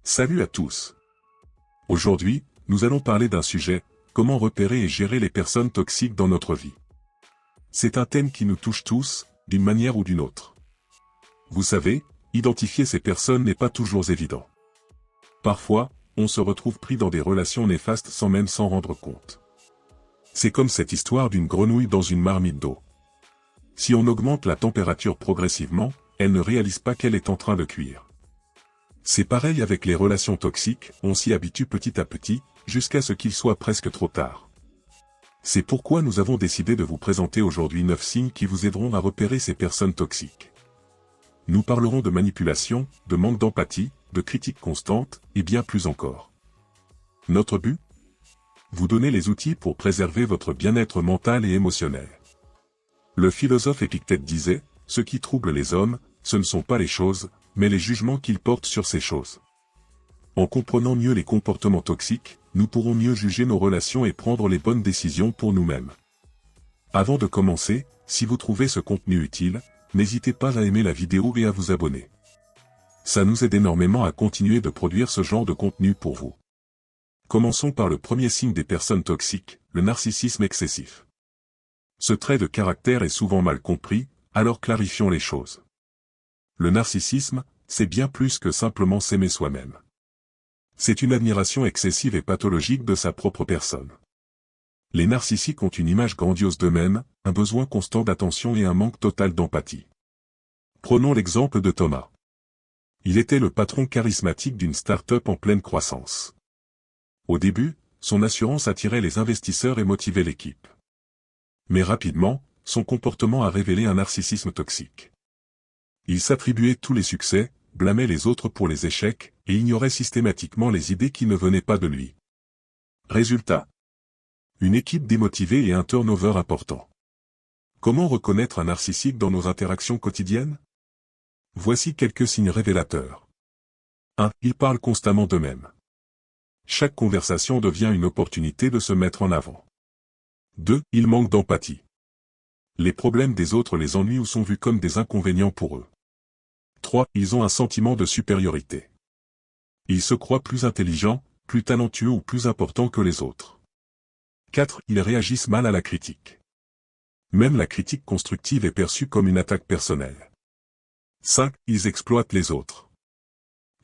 Salut à tous. Aujourd'hui, nous allons parler d'un sujet, comment repérer et gérer les personnes toxiques dans notre vie. C'est un thème qui nous touche tous, d'une manière ou d'une autre. Vous savez, identifier ces personnes n'est pas toujours évident. Parfois, on se retrouve pris dans des relations néfastes sans même s'en rendre compte. C'est comme cette histoire d'une grenouille dans une marmite d'eau. Si on augmente la température progressivement, elle ne réalise pas qu'elle est en train de cuire. C'est pareil avec les relations toxiques, on s'y habitue petit à petit, jusqu'à ce qu'il soit presque trop tard. C'est pourquoi nous avons décidé de vous présenter aujourd'hui 9 signes qui vous aideront à repérer ces personnes toxiques. Nous parlerons de manipulation, de manque d'empathie, de critique constante, et bien plus encore. Notre but ? Vous donner les outils pour préserver votre bien-être mental et émotionnel. Le philosophe Épictète disait, « Ce qui trouble les hommes, ce ne sont pas les choses, mais les jugements qu'ils portent sur ces choses. » En comprenant mieux les comportements toxiques, nous pourrons mieux juger nos relations et prendre les bonnes décisions pour nous-mêmes. Avant de commencer, si vous trouvez ce contenu utile, n'hésitez pas à aimer la vidéo et à vous abonner. Ça nous aide énormément à continuer de produire ce genre de contenu pour vous. Commençons par le premier signe des personnes toxiques, le narcissisme excessif. Ce trait de caractère est souvent mal compris, alors clarifions les choses. Le narcissisme, c'est bien plus que simplement s'aimer soi-même. C'est une admiration excessive et pathologique de sa propre personne. Les narcissiques ont une image grandiose d'eux-mêmes, un besoin constant d'attention et un manque total d'empathie. Prenons l'exemple de Thomas. Il était le patron charismatique d'une start-up en pleine croissance. Au début, son assurance attirait les investisseurs et motivait l'équipe. Mais rapidement, son comportement a révélé un narcissisme toxique. Il s'attribuait tous les succès, blâmait les autres pour les échecs, et ignorait systématiquement les idées qui ne venaient pas de lui. Résultat. Une équipe démotivée et un turnover important. Comment reconnaître un narcissique dans nos interactions quotidiennes ? Voici quelques signes révélateurs. 1. Ils parlent constamment d'eux-mêmes. Chaque conversation devient une opportunité de se mettre en avant. 2. Ils manquent d'empathie. Les problèmes des autres les ennuient ou sont vus comme des inconvénients pour eux. 3. Ils ont un sentiment de supériorité. Ils se croient plus intelligents, plus talentueux ou plus importants que les autres. 4. Ils réagissent mal à la critique. Même la critique constructive est perçue comme une attaque personnelle. 5. Ils exploitent les autres.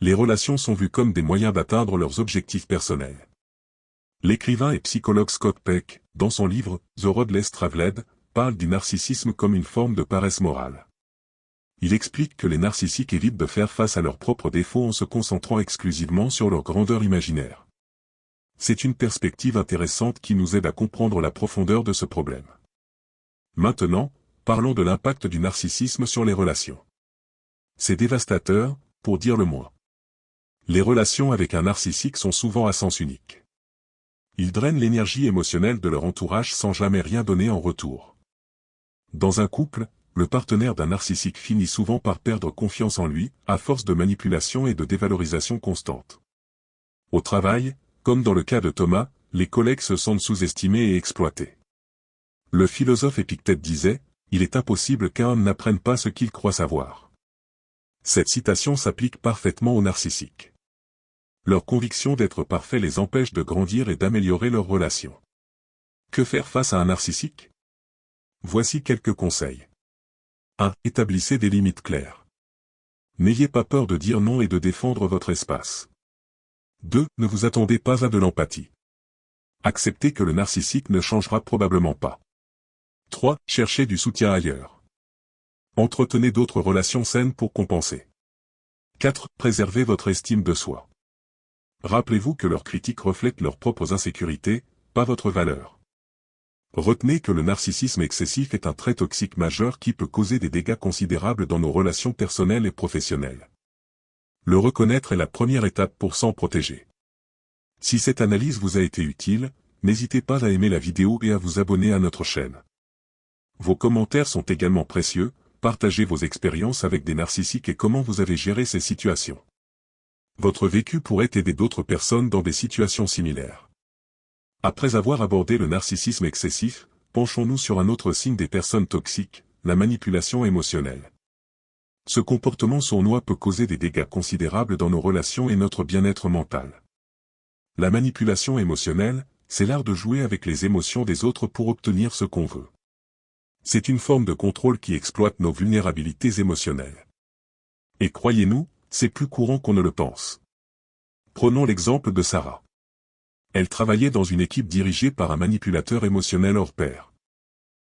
Les relations sont vues comme des moyens d'atteindre leurs objectifs personnels. L'écrivain et psychologue Scott Peck, dans son livre « The Road Less Traveled », parle du narcissisme comme une forme de paresse morale. Il explique que les narcissiques évitent de faire face à leurs propres défauts en se concentrant exclusivement sur leur grandeur imaginaire. C'est une perspective intéressante qui nous aide à comprendre la profondeur de ce problème. Maintenant, parlons de l'impact du narcissisme sur les relations. C'est dévastateur, pour dire le moins. Les relations avec un narcissique sont souvent à sens unique. Ils drainent l'énergie émotionnelle de leur entourage sans jamais rien donner en retour. Dans un couple, le partenaire d'un narcissique finit souvent par perdre confiance en lui, à force de manipulation et de dévalorisation constante. Au travail, comme dans le cas de Thomas, les collègues se sentent sous-estimés et exploités. Le philosophe Épictète disait, « Il est impossible qu'un homme n'apprenne pas ce qu'il croit savoir. » Cette citation s'applique parfaitement aux narcissiques. Leur conviction d'être parfait les empêche de grandir et d'améliorer leurs relations. Que faire face à un narcissique ? Voici quelques conseils. 1. Établissez des limites claires. N'ayez pas peur de dire non et de défendre votre espace. 2. Ne vous attendez pas à de l'empathie. Acceptez que le narcissique ne changera probablement pas. 3. Cherchez du soutien ailleurs. Entretenez d'autres relations saines pour compenser. 4. Préservez votre estime de soi. Rappelez-vous que leurs critiques reflètent leurs propres insécurités, pas votre valeur. Retenez que le narcissisme excessif est un trait toxique majeur qui peut causer des dégâts considérables dans nos relations personnelles et professionnelles. Le reconnaître est la première étape pour s'en protéger. Si cette analyse vous a été utile, n'hésitez pas à aimer la vidéo et à vous abonner à notre chaîne. Vos commentaires sont également précieux, partagez vos expériences avec des narcissiques et comment vous avez géré ces situations. Votre vécu pourrait aider d'autres personnes dans des situations similaires. Après avoir abordé le narcissisme excessif, penchons-nous sur un autre signe des personnes toxiques, la manipulation émotionnelle. Ce comportement sournois peut causer des dégâts considérables dans nos relations et notre bien-être mental. La manipulation émotionnelle, c'est l'art de jouer avec les émotions des autres pour obtenir ce qu'on veut. C'est une forme de contrôle qui exploite nos vulnérabilités émotionnelles. Et croyez-nous, c'est plus courant qu'on ne le pense. Prenons l'exemple de Sarah. Elle travaillait dans une équipe dirigée par un manipulateur émotionnel hors pair.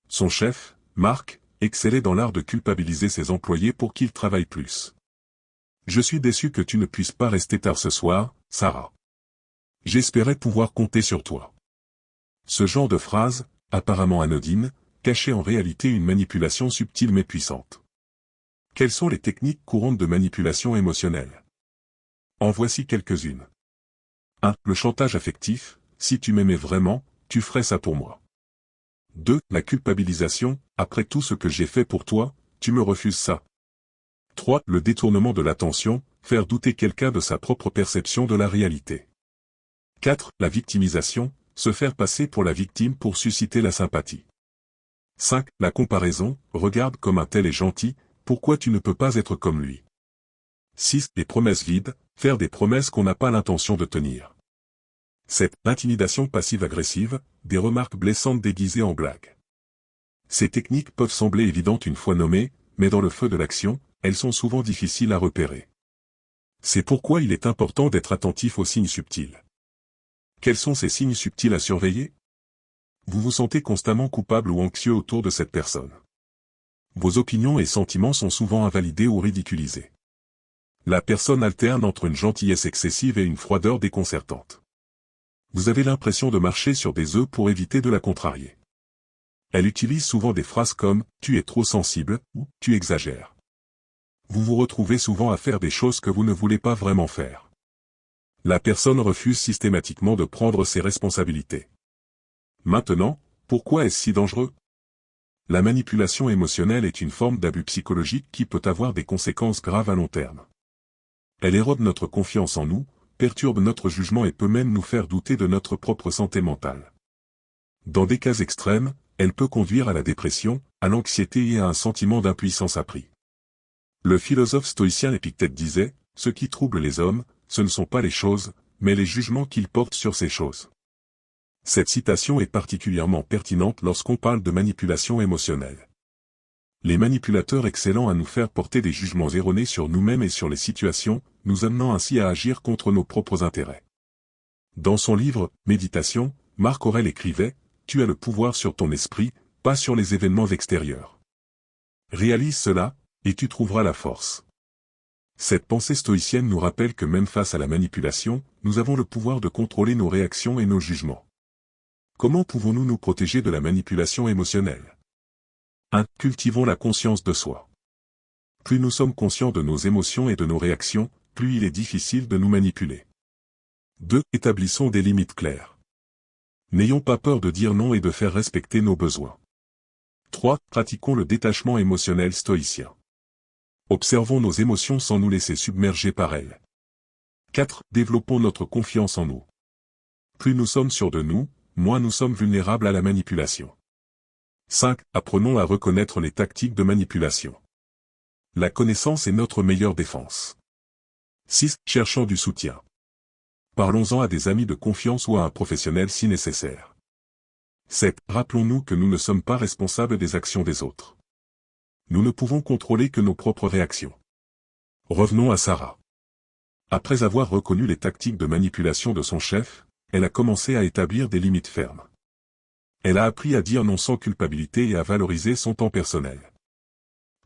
Son chef, Mark, excellait dans l'art de culpabiliser ses employés pour qu'ils travaillent plus. « Je suis déçu que tu ne puisses pas rester tard ce soir, Sarah. J'espérais pouvoir compter sur toi. » Ce genre de phrase, apparemment anodine, cachait en réalité une manipulation subtile mais puissante. Quelles sont les techniques courantes de manipulation émotionnelle? En voici quelques-unes. 1. Le chantage affectif. Si tu m'aimais vraiment, tu ferais ça pour moi. 2. La culpabilisation. Après tout ce que j'ai fait pour toi, tu me refuses ça. 3. Le détournement de l'attention. Faire douter quelqu'un de sa propre perception de la réalité. 4. La victimisation. Se faire passer pour la victime pour susciter la sympathie. 5. La comparaison. Regarde comme un tel est gentil, pourquoi tu ne peux pas être comme lui? 6. Les promesses vides. Faire des promesses qu'on n'a pas l'intention de tenir. 7. L'intimidation passive-agressive, des remarques blessantes déguisées en blagues. Ces techniques peuvent sembler évidentes une fois nommées, mais dans le feu de l'action, elles sont souvent difficiles à repérer. C'est pourquoi il est important d'être attentif aux signes subtils. Quels sont ces signes subtils à surveiller? Vous vous sentez constamment coupable ou anxieux autour de cette personne. Vos opinions et sentiments sont souvent invalidés ou ridiculisés. La personne alterne entre une gentillesse excessive et une froideur déconcertante. Vous avez l'impression de marcher sur des œufs pour éviter de la contrarier. Elle utilise souvent des phrases comme « tu es trop sensible » ou « tu exagères ». Vous vous retrouvez souvent à faire des choses que vous ne voulez pas vraiment faire. La personne refuse systématiquement de prendre ses responsabilités. Maintenant, pourquoi est-ce si dangereux? La manipulation émotionnelle est une forme d'abus psychologique qui peut avoir des conséquences graves à long terme. Elle érode notre confiance en nous, perturbe notre jugement et peut même nous faire douter de notre propre santé mentale. Dans des cas extrêmes, elle peut conduire à la dépression, à l'anxiété et à un sentiment d'impuissance appris. Le philosophe stoïcien Épictète disait, « Ce qui trouble les hommes, ce ne sont pas les choses, mais les jugements qu'ils portent sur ces choses. » Cette citation est particulièrement pertinente lorsqu'on parle de manipulation émotionnelle. Les manipulateurs excellent à nous faire porter des jugements erronés sur nous-mêmes et sur les situations, nous amenant ainsi à agir contre nos propres intérêts. Dans son livre « Méditation », Marc Aurèle écrivait « Tu as le pouvoir sur ton esprit, pas sur les événements extérieurs. Réalise cela, et tu trouveras la force. » Cette pensée stoïcienne nous rappelle que même face à la manipulation, nous avons le pouvoir de contrôler nos réactions et nos jugements. Comment pouvons-nous nous protéger de la manipulation émotionnelle? 1. Cultivons la conscience de soi. Plus nous sommes conscients de nos émotions et de nos réactions, plus il est difficile de nous manipuler. 2. Établissons des limites claires. N'ayons pas peur de dire non et de faire respecter nos besoins. 3. Pratiquons le détachement émotionnel stoïcien. Observons nos émotions sans nous laisser submerger par elles. 4. Développons notre confiance en nous. Plus nous sommes sûrs de nous, moins nous sommes vulnérables à la manipulation. 5. Apprenons à reconnaître les tactiques de manipulation. La connaissance est notre meilleure défense. 6. Cherchons du soutien. Parlons-en à des amis de confiance ou à un professionnel si nécessaire. 7. Rappelons-nous que nous ne sommes pas responsables des actions des autres. Nous ne pouvons contrôler que nos propres réactions. Revenons à Sarah. Après avoir reconnu les tactiques de manipulation de son chef, elle a commencé à établir des limites fermes. Elle a appris à dire non sans culpabilité et à valoriser son temps personnel.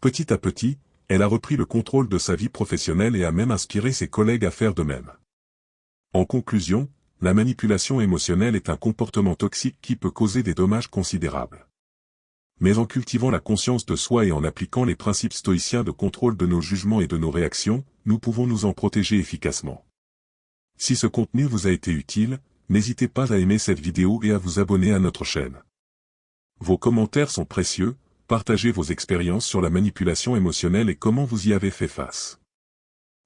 Petit à petit, elle a repris le contrôle de sa vie professionnelle et a même inspiré ses collègues à faire de même. En conclusion, la manipulation émotionnelle est un comportement toxique qui peut causer des dommages considérables. Mais en cultivant la conscience de soi et en appliquant les principes stoïciens de contrôle de nos jugements et de nos réactions, nous pouvons nous en protéger efficacement. Si ce contenu vous a été utile, n'hésitez pas à aimer cette vidéo et à vous abonner à notre chaîne. Vos commentaires sont précieux, partagez vos expériences sur la manipulation émotionnelle et comment vous y avez fait face.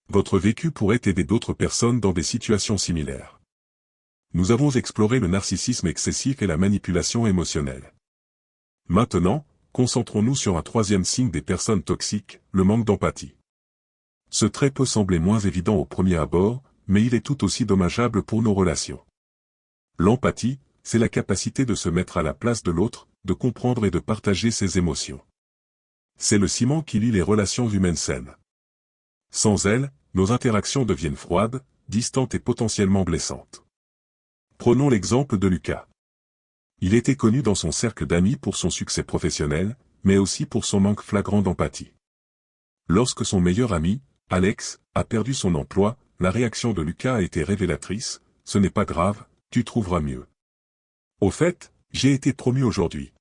Votre vécu pourrait aider d'autres personnes dans des situations similaires. Nous avons exploré le narcissisme excessif et la manipulation émotionnelle. Maintenant, concentrons-nous sur un troisième signe des personnes toxiques, le manque d'empathie. Ce trait peut sembler moins évident au premier abord, mais il est tout aussi dommageable pour nos relations. L'empathie, c'est la capacité de se mettre à la place de l'autre, de comprendre et de partager ses émotions. C'est le ciment qui lie les relations humaines saines. Sans elle, nos interactions deviennent froides, distantes et potentiellement blessantes. Prenons l'exemple de Lucas. Il était connu dans son cercle d'amis pour son succès professionnel, mais aussi pour son manque flagrant d'empathie. Lorsque son meilleur ami, Alex, a perdu son emploi, la réaction de Lucas a été révélatrice. « Ce n'est pas grave, tu trouveras mieux. Au fait, j'ai été promu aujourd'hui. »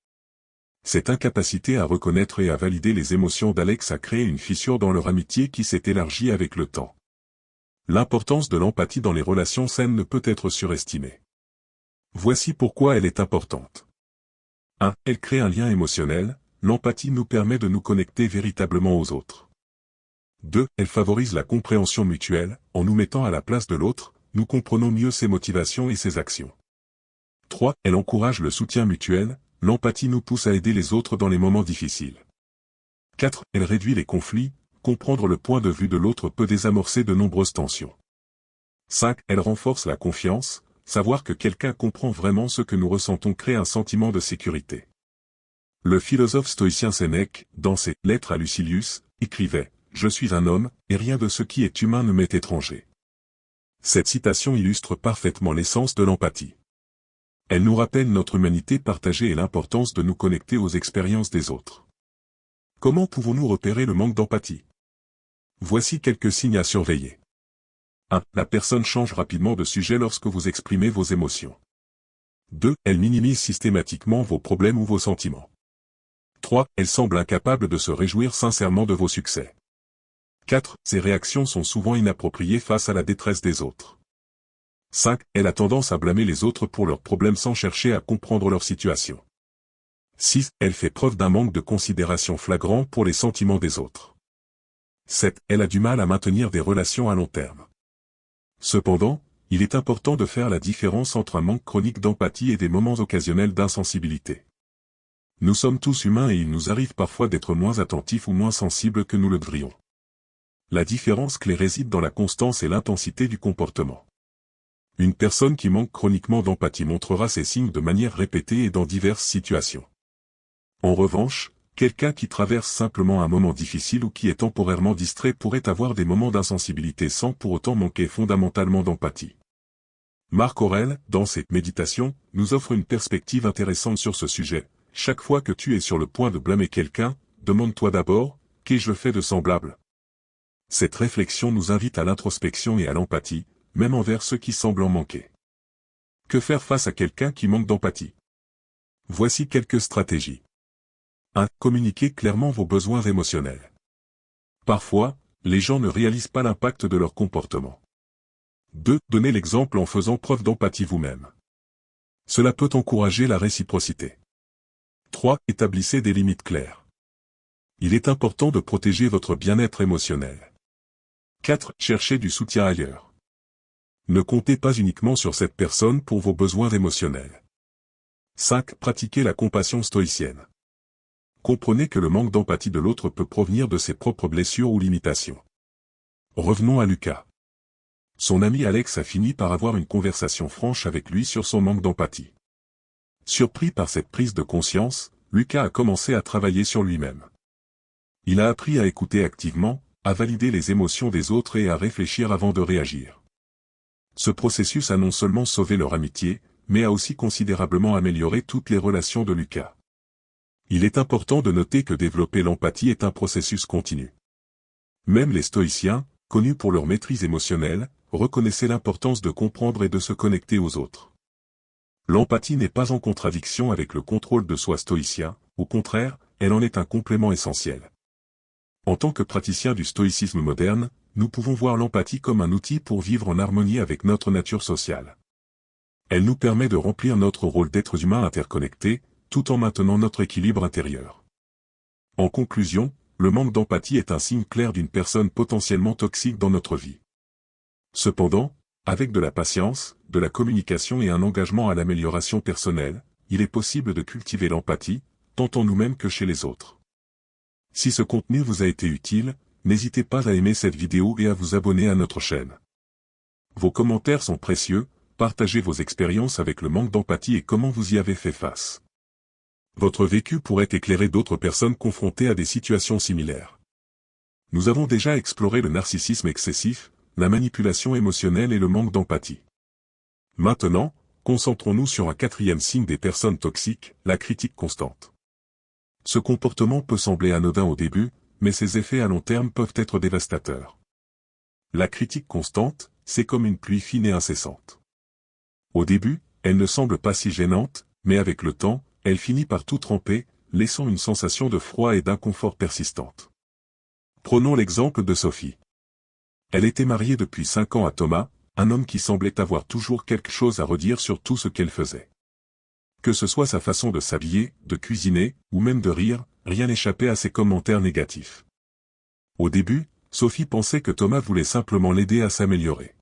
Cette incapacité à reconnaître et à valider les émotions d'Alex a créé une fissure dans leur amitié qui s'est élargie avec le temps. L'importance de l'empathie dans les relations saines ne peut être surestimée. Voici pourquoi elle est importante. 1. Elle crée un lien émotionnel. L'empathie nous permet de nous connecter véritablement aux autres. 2. Elle favorise la compréhension mutuelle. En nous mettant à la place de l'autre, nous comprenons mieux ses motivations et ses actions. 3. Elle encourage le soutien mutuel. L'empathie nous pousse à aider les autres dans les moments difficiles. 4. Elle réduit les conflits. Comprendre le point de vue de l'autre peut désamorcer de nombreuses tensions. 5. Elle renforce la confiance. Savoir que quelqu'un comprend vraiment ce que nous ressentons crée un sentiment de sécurité. Le philosophe stoïcien Sénèque, dans ses « Lettres à Lucilius », écrivait « Je suis un homme, et rien de ce qui est humain ne m'est étranger ». Cette citation illustre parfaitement l'essence de l'empathie. Elle nous rappelle notre humanité partagée et l'importance de nous connecter aux expériences des autres. Comment pouvons-nous repérer le manque d'empathie? Voici quelques signes à surveiller. 1. La personne change rapidement de sujet lorsque vous exprimez vos émotions. 2. Elle minimise systématiquement vos problèmes ou vos sentiments. 3. Elle semble incapable de se réjouir sincèrement de vos succès. 4. Ses réactions sont souvent inappropriées face à la détresse des autres. 5. Elle a tendance à blâmer les autres pour leurs problèmes sans chercher à comprendre leur situation. 6. Elle fait preuve d'un manque de considération flagrant pour les sentiments des autres. 7. Elle a du mal à maintenir des relations à long terme. Cependant, il est important de faire la différence entre un manque chronique d'empathie et des moments occasionnels d'insensibilité. Nous sommes tous humains et il nous arrive parfois d'être moins attentifs ou moins sensibles que nous le devrions. La différence clé réside dans la constance et l'intensité du comportement. Une personne qui manque chroniquement d'empathie montrera ces signes de manière répétée et dans diverses situations. En revanche, quelqu'un qui traverse simplement un moment difficile ou qui est temporairement distrait pourrait avoir des moments d'insensibilité sans pour autant manquer fondamentalement d'empathie. Marc Aurèle, dans ses « Méditations », nous offre une perspective intéressante sur ce sujet. Chaque fois que tu es sur le point de blâmer quelqu'un, demande-toi d'abord, qu'ai-je fait de semblable? Cette réflexion nous invite à l'introspection et à l'empathie, même envers ceux qui semblent en manquer. Que faire face à quelqu'un qui manque d'empathie? Voici quelques stratégies. 1. Communiquez clairement vos besoins émotionnels. Parfois, les gens ne réalisent pas l'impact de leur comportement. 2. Donnez l'exemple en faisant preuve d'empathie vous-même. Cela peut encourager la réciprocité. 3. Établissez des limites claires. Il est important de protéger votre bien-être émotionnel. 4. Cherchez du soutien ailleurs. Ne comptez pas uniquement sur cette personne pour vos besoins émotionnels. 5. Pratiquez la compassion stoïcienne. Comprenez que le manque d'empathie de l'autre peut provenir de ses propres blessures ou limitations. Revenons à Lucas. Son ami Alex a fini par avoir une conversation franche avec lui sur son manque d'empathie. Surpris par cette prise de conscience, Lucas a commencé à travailler sur lui-même. Il a appris à écouter activement, à valider les émotions des autres et à réfléchir avant de réagir. Ce processus a non seulement sauvé leur amitié, mais a aussi considérablement amélioré toutes les relations de Lucas. Il est important de noter que développer l'empathie est un processus continu. Même les stoïciens, connus pour leur maîtrise émotionnelle, reconnaissaient l'importance de comprendre et de se connecter aux autres. L'empathie n'est pas en contradiction avec le contrôle de soi stoïcien, au contraire, elle en est un complément essentiel. En tant que praticiens du stoïcisme moderne, nous pouvons voir l'empathie comme un outil pour vivre en harmonie avec notre nature sociale. Elle nous permet de remplir notre rôle d'êtres humains interconnectés, tout en maintenant notre équilibre intérieur. En conclusion, le manque d'empathie est un signe clair d'une personne potentiellement toxique dans notre vie. Cependant, avec de la patience, de la communication et un engagement à l'amélioration personnelle, il est possible de cultiver l'empathie, tant en nous-mêmes que chez les autres. Si ce contenu vous a été utile, n'hésitez pas à aimer cette vidéo et à vous abonner à notre chaîne. Vos commentaires sont précieux, partagez vos expériences avec le manque d'empathie et comment vous y avez fait face. Votre vécu pourrait éclairer d'autres personnes confrontées à des situations similaires. Nous avons déjà exploré le narcissisme excessif, la manipulation émotionnelle et le manque d'empathie. Maintenant, concentrons-nous sur un quatrième signe des personnes toxiques, la critique constante. Ce comportement peut sembler anodin au début, mais ses effets à long terme peuvent être dévastateurs. La critique constante, c'est comme une pluie fine et incessante. Au début, elle ne semble pas si gênante, mais avec le temps, elle finit par tout tremper, laissant une sensation de froid et d'inconfort persistante. Prenons l'exemple de Sophie. Elle était mariée depuis 5 ans à Thomas, un homme qui semblait avoir toujours quelque chose à redire sur tout ce qu'elle faisait. Que ce soit sa façon de s'habiller, de cuisiner, ou même de rire, rien n'échappait à ses commentaires négatifs. Au début, Sophie pensait que Thomas voulait simplement l'aider à s'améliorer.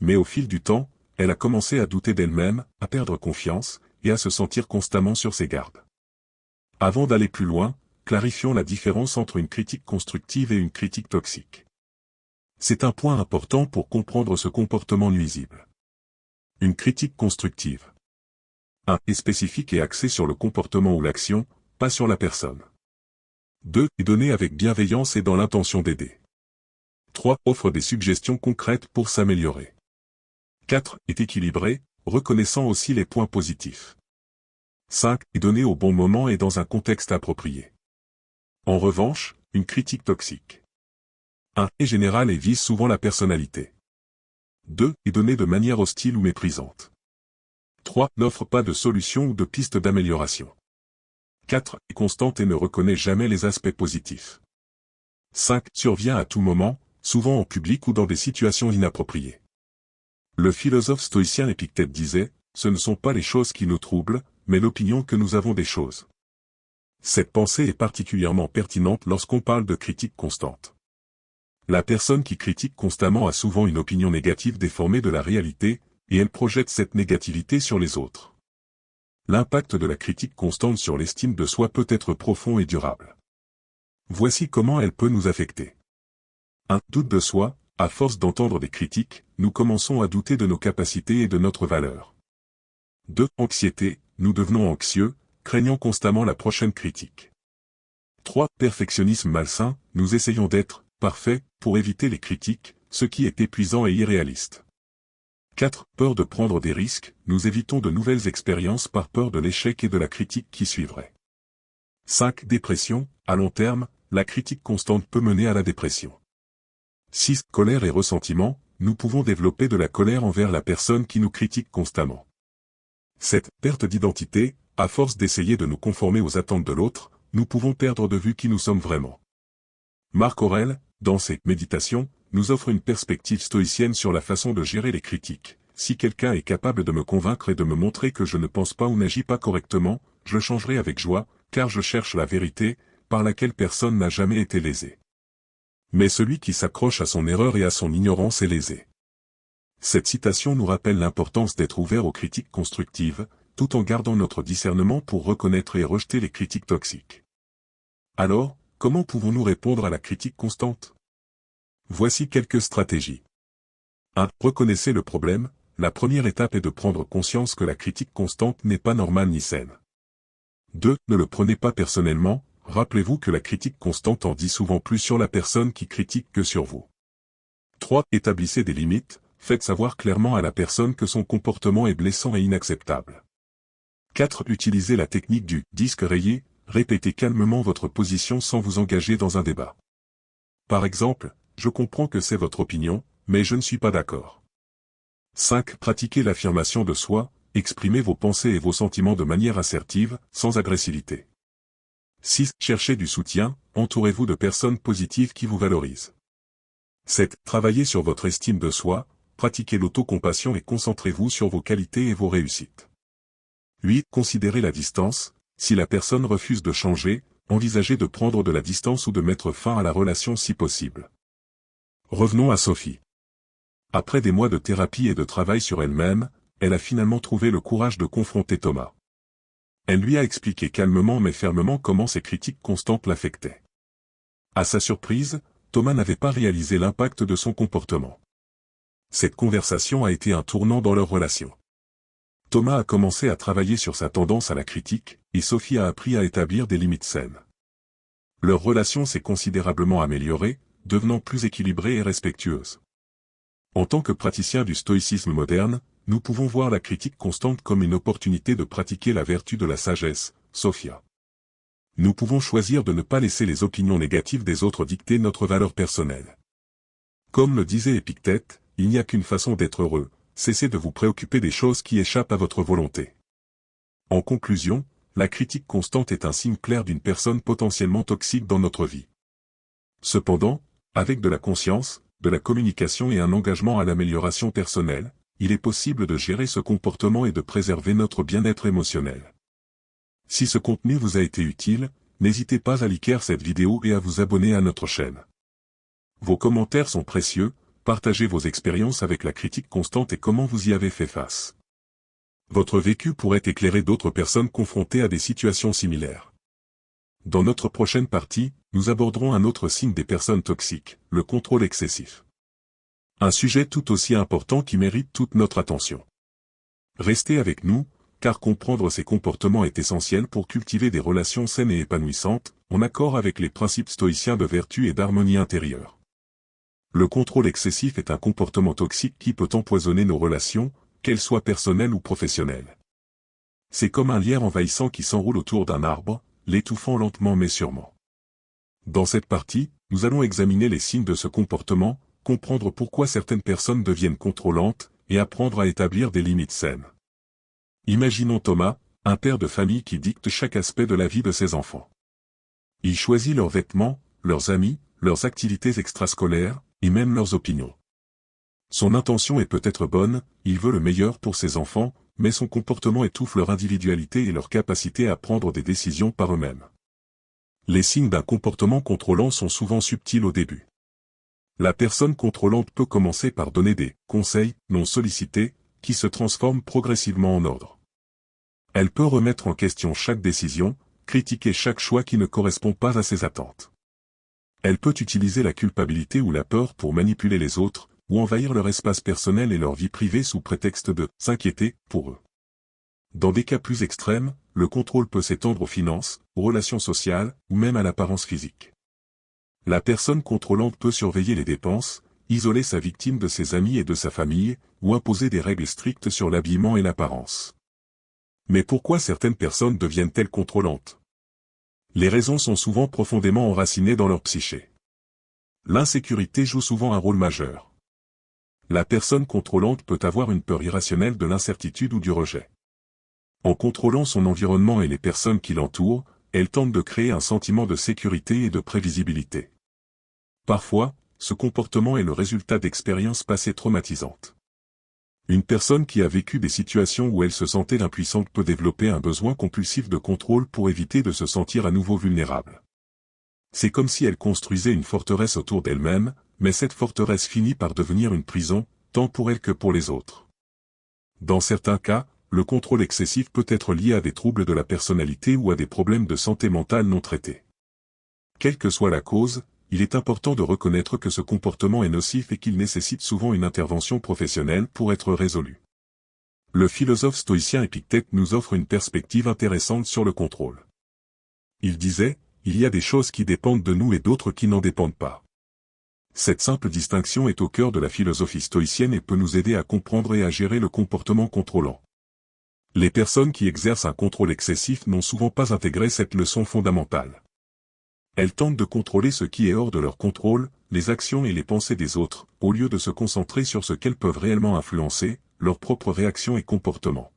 Mais au fil du temps, elle a commencé à douter d'elle-même, à perdre confiance, et à se sentir constamment sur ses gardes. Avant d'aller plus loin, clarifions la différence entre une critique constructive et une critique toxique. C'est un point important pour comprendre ce comportement nuisible. Une critique constructive. 1. Est spécifique et axée sur le comportement ou l'action, pas sur la personne. 2. Est donnée avec bienveillance et dans l'intention d'aider. 3. Offre des suggestions concrètes pour s'améliorer. 4. Est équilibrée, reconnaissant aussi les points positifs. 5. Est donnée au bon moment et dans un contexte approprié. En revanche, une critique toxique. 1. Est générale et vise souvent la personnalité. 2. Est donnée de manière hostile ou méprisante. 3. N'offre pas de solution ou de piste d'amélioration. 4. Est constante et ne reconnaît jamais les aspects positifs. 5. Survient à tout moment, souvent en public ou dans des situations inappropriées. Le philosophe stoïcien Épictète disait, « Ce ne sont pas les choses qui nous troublent, mais l'opinion que nous avons des choses. » Cette pensée est particulièrement pertinente lorsqu'on parle de critique constante. La personne qui critique constamment a souvent une opinion négative déformée de la réalité, et elle projette cette négativité sur les autres. L'impact de la critique constante sur l'estime de soi peut être profond et durable. Voici comment elle peut nous affecter. 1. Doute de soi. À force d'entendre des critiques, nous commençons à douter de nos capacités et de notre valeur. 2. Anxiété. Nous devenons anxieux, craignant constamment la prochaine critique. 3. Perfectionnisme malsain. Nous essayons d'être parfaits pour éviter les critiques, ce qui est épuisant et irréaliste. 4. Peur de prendre des risques. Nous évitons de nouvelles expériences par peur de l'échec et de la critique qui suivrait. 5. Dépression. À long terme, la critique constante peut mener à la dépression. 6. Colère et ressentiment. Nous pouvons développer de la colère envers la personne qui nous critique constamment. 7. Perte d'identité. À force d'essayer de nous conformer aux attentes de l'autre, nous pouvons perdre de vue qui nous sommes vraiment. Marc Aurèle, dans ses Méditations, nous offre une perspective stoïcienne sur la façon de gérer les critiques. Si quelqu'un est capable de me convaincre et de me montrer que je ne pense pas ou n'agis pas correctement, je changerai avec joie, car je cherche la vérité, par laquelle personne n'a jamais été lésé. Mais celui qui s'accroche à son erreur et à son ignorance est lésé. Cette citation nous rappelle l'importance d'être ouvert aux critiques constructives, tout en gardant notre discernement pour reconnaître et rejeter les critiques toxiques. Alors, comment pouvons-nous répondre à la critique constante ? Voici quelques stratégies. 1. Reconnaissez le problème. La première étape est de prendre conscience que la critique constante n'est pas normale ni saine. 2. Ne le prenez pas personnellement. Rappelez-vous que la critique constante en dit souvent plus sur la personne qui critique que sur vous. 3. Établissez des limites. Faites savoir clairement à la personne que son comportement est blessant et inacceptable. 4. Utilisez la technique du disque rayé. Répétez calmement votre position sans vous engager dans un débat. Par exemple, je comprends que c'est votre opinion, mais je ne suis pas d'accord. 5. Pratiquez l'affirmation de soi. Exprimez vos pensées et vos sentiments de manière assertive, sans agressivité. 6. Cherchez du soutien. Entourez-vous de personnes positives qui vous valorisent. 7. Travaillez sur votre estime de soi. Pratiquez l'autocompassion et concentrez-vous sur vos qualités et vos réussites. 8. Considérez la distance. Si la personne refuse de changer, envisagez de prendre de la distance ou de mettre fin à la relation si possible. Revenons à Sophie. Après des mois de thérapie et de travail sur elle-même, elle a finalement trouvé le courage de confronter Thomas. Elle lui a expliqué calmement mais fermement comment ces critiques constantes l'affectaient. À sa surprise, Thomas n'avait pas réalisé l'impact de son comportement. Cette conversation a été un tournant dans leur relation. Thomas a commencé à travailler sur sa tendance à la critique, et Sophie a appris à établir des limites saines. Leur relation s'est considérablement améliorée, devenant plus équilibrée et respectueuse. En tant que praticiens du stoïcisme moderne, nous pouvons voir la critique constante comme une opportunité de pratiquer la vertu de la sagesse, Sophia. Nous pouvons choisir de ne pas laisser les opinions négatives des autres dicter notre valeur personnelle. Comme le disait Épictète, il n'y a qu'une façon d'être heureux, cessez de vous préoccuper des choses qui échappent à votre volonté. En conclusion, la critique constante est un signe clair d'une personne potentiellement toxique dans notre vie. Cependant, avec de la conscience, de la communication et un engagement à l'amélioration personnelle, il est possible de gérer ce comportement et de préserver notre bien-être émotionnel. Si ce contenu vous a été utile, n'hésitez pas à liker cette vidéo et à vous abonner à notre chaîne. Vos commentaires sont précieux, partagez vos expériences avec la critique constante et comment vous y avez fait face. Votre vécu pourrait éclairer d'autres personnes confrontées à des situations similaires. Dans notre prochaine partie, nous aborderons un autre signe des personnes toxiques, le contrôle excessif. Un sujet tout aussi important qui mérite toute notre attention. Restez avec nous, car comprendre ces comportements est essentiel pour cultiver des relations saines et épanouissantes, en accord avec les principes stoïciens de vertu et d'harmonie intérieure. Le contrôle excessif est un comportement toxique qui peut empoisonner nos relations, qu'elles soient personnelles ou professionnelles. C'est comme un lierre envahissant qui s'enroule autour d'un arbre, l'étouffant lentement mais sûrement. Dans cette partie, nous allons examiner les signes de ce comportement, comprendre pourquoi certaines personnes deviennent contrôlantes, et apprendre à établir des limites saines. Imaginons Thomas, un père de famille qui dicte chaque aspect de la vie de ses enfants. Il choisit leurs vêtements, leurs amis, leurs activités extrascolaires, et même leurs opinions. Son intention est peut-être bonne, il veut le meilleur pour ses enfants, mais son comportement étouffe leur individualité et leur capacité à prendre des décisions par eux-mêmes. Les signes d'un comportement contrôlant sont souvent subtils au début. La personne contrôlante peut commencer par donner des conseils non sollicités, qui se transforment progressivement en ordre. Elle peut remettre en question chaque décision, critiquer chaque choix qui ne correspond pas à ses attentes. Elle peut utiliser la culpabilité ou la peur pour manipuler les autres, ou envahir leur espace personnel et leur vie privée sous prétexte de s'inquiéter pour eux. Dans des cas plus extrêmes, le contrôle peut s'étendre aux finances, aux relations sociales, ou même à l'apparence physique. La personne contrôlante peut surveiller les dépenses, isoler sa victime de ses amis et de sa famille, ou imposer des règles strictes sur l'habillement et l'apparence. Mais pourquoi certaines personnes deviennent-elles contrôlantes? Les raisons sont souvent profondément enracinées dans leur psyché. L'insécurité joue souvent un rôle majeur. La personne contrôlante peut avoir une peur irrationnelle de l'incertitude ou du rejet. En contrôlant son environnement et les personnes qui l'entourent, elle tente de créer un sentiment de sécurité et de prévisibilité. Parfois, ce comportement est le résultat d'expériences passées traumatisantes. Une personne qui a vécu des situations où elle se sentait impuissante peut développer un besoin compulsif de contrôle pour éviter de se sentir à nouveau vulnérable. C'est comme si elle construisait une forteresse autour d'elle-même, mais cette forteresse finit par devenir une prison, tant pour elle que pour les autres. Dans certains cas, le contrôle excessif peut être lié à des troubles de la personnalité ou à des problèmes de santé mentale non traités. Quelle que soit la cause, il est important de reconnaître que ce comportement est nocif et qu'il nécessite souvent une intervention professionnelle pour être résolu. Le philosophe stoïcien Épictète nous offre une perspective intéressante sur le contrôle. Il disait, il y a des choses qui dépendent de nous et d'autres qui n'en dépendent pas. Cette simple distinction est au cœur de la philosophie stoïcienne et peut nous aider à comprendre et à gérer le comportement contrôlant. Les personnes qui exercent un contrôle excessif n'ont souvent pas intégré cette leçon fondamentale. Elles tentent de contrôler ce qui est hors de leur contrôle, les actions et les pensées des autres, au lieu de se concentrer sur ce qu'elles peuvent réellement influencer, leurs propres réactions et comportements.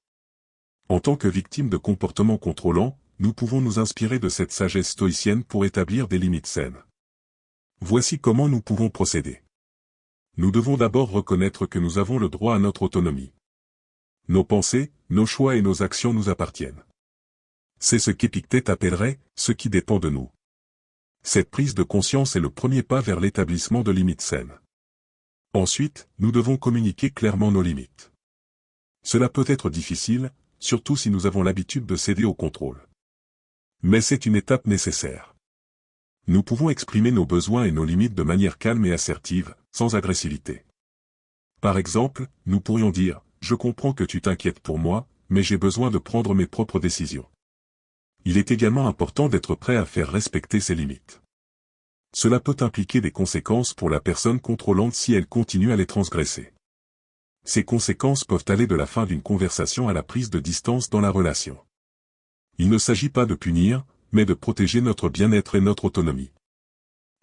En tant que victimes de comportements contrôlants, nous pouvons nous inspirer de cette sagesse stoïcienne pour établir des limites saines. Voici comment nous pouvons procéder. Nous devons d'abord reconnaître que nous avons le droit à notre autonomie. Nos pensées, nos choix et nos actions nous appartiennent. C'est ce qu'Épictète appellerait « ce qui dépend de nous ». Cette prise de conscience est le premier pas vers l'établissement de limites saines. Ensuite, nous devons communiquer clairement nos limites. Cela peut être difficile, surtout si nous avons l'habitude de céder au contrôle. Mais c'est une étape nécessaire. Nous pouvons exprimer nos besoins et nos limites de manière calme et assertive, sans agressivité. Par exemple, nous pourrions dire « Je comprends que tu t'inquiètes pour moi, mais j'ai besoin de prendre mes propres décisions. » Il est également important d'être prêt à faire respecter ses limites. Cela peut impliquer des conséquences pour la personne contrôlante si elle continue à les transgresser. Ces conséquences peuvent aller de la fin d'une conversation à la prise de distance dans la relation. Il ne s'agit pas de punir, mais de protéger notre bien-être et notre autonomie.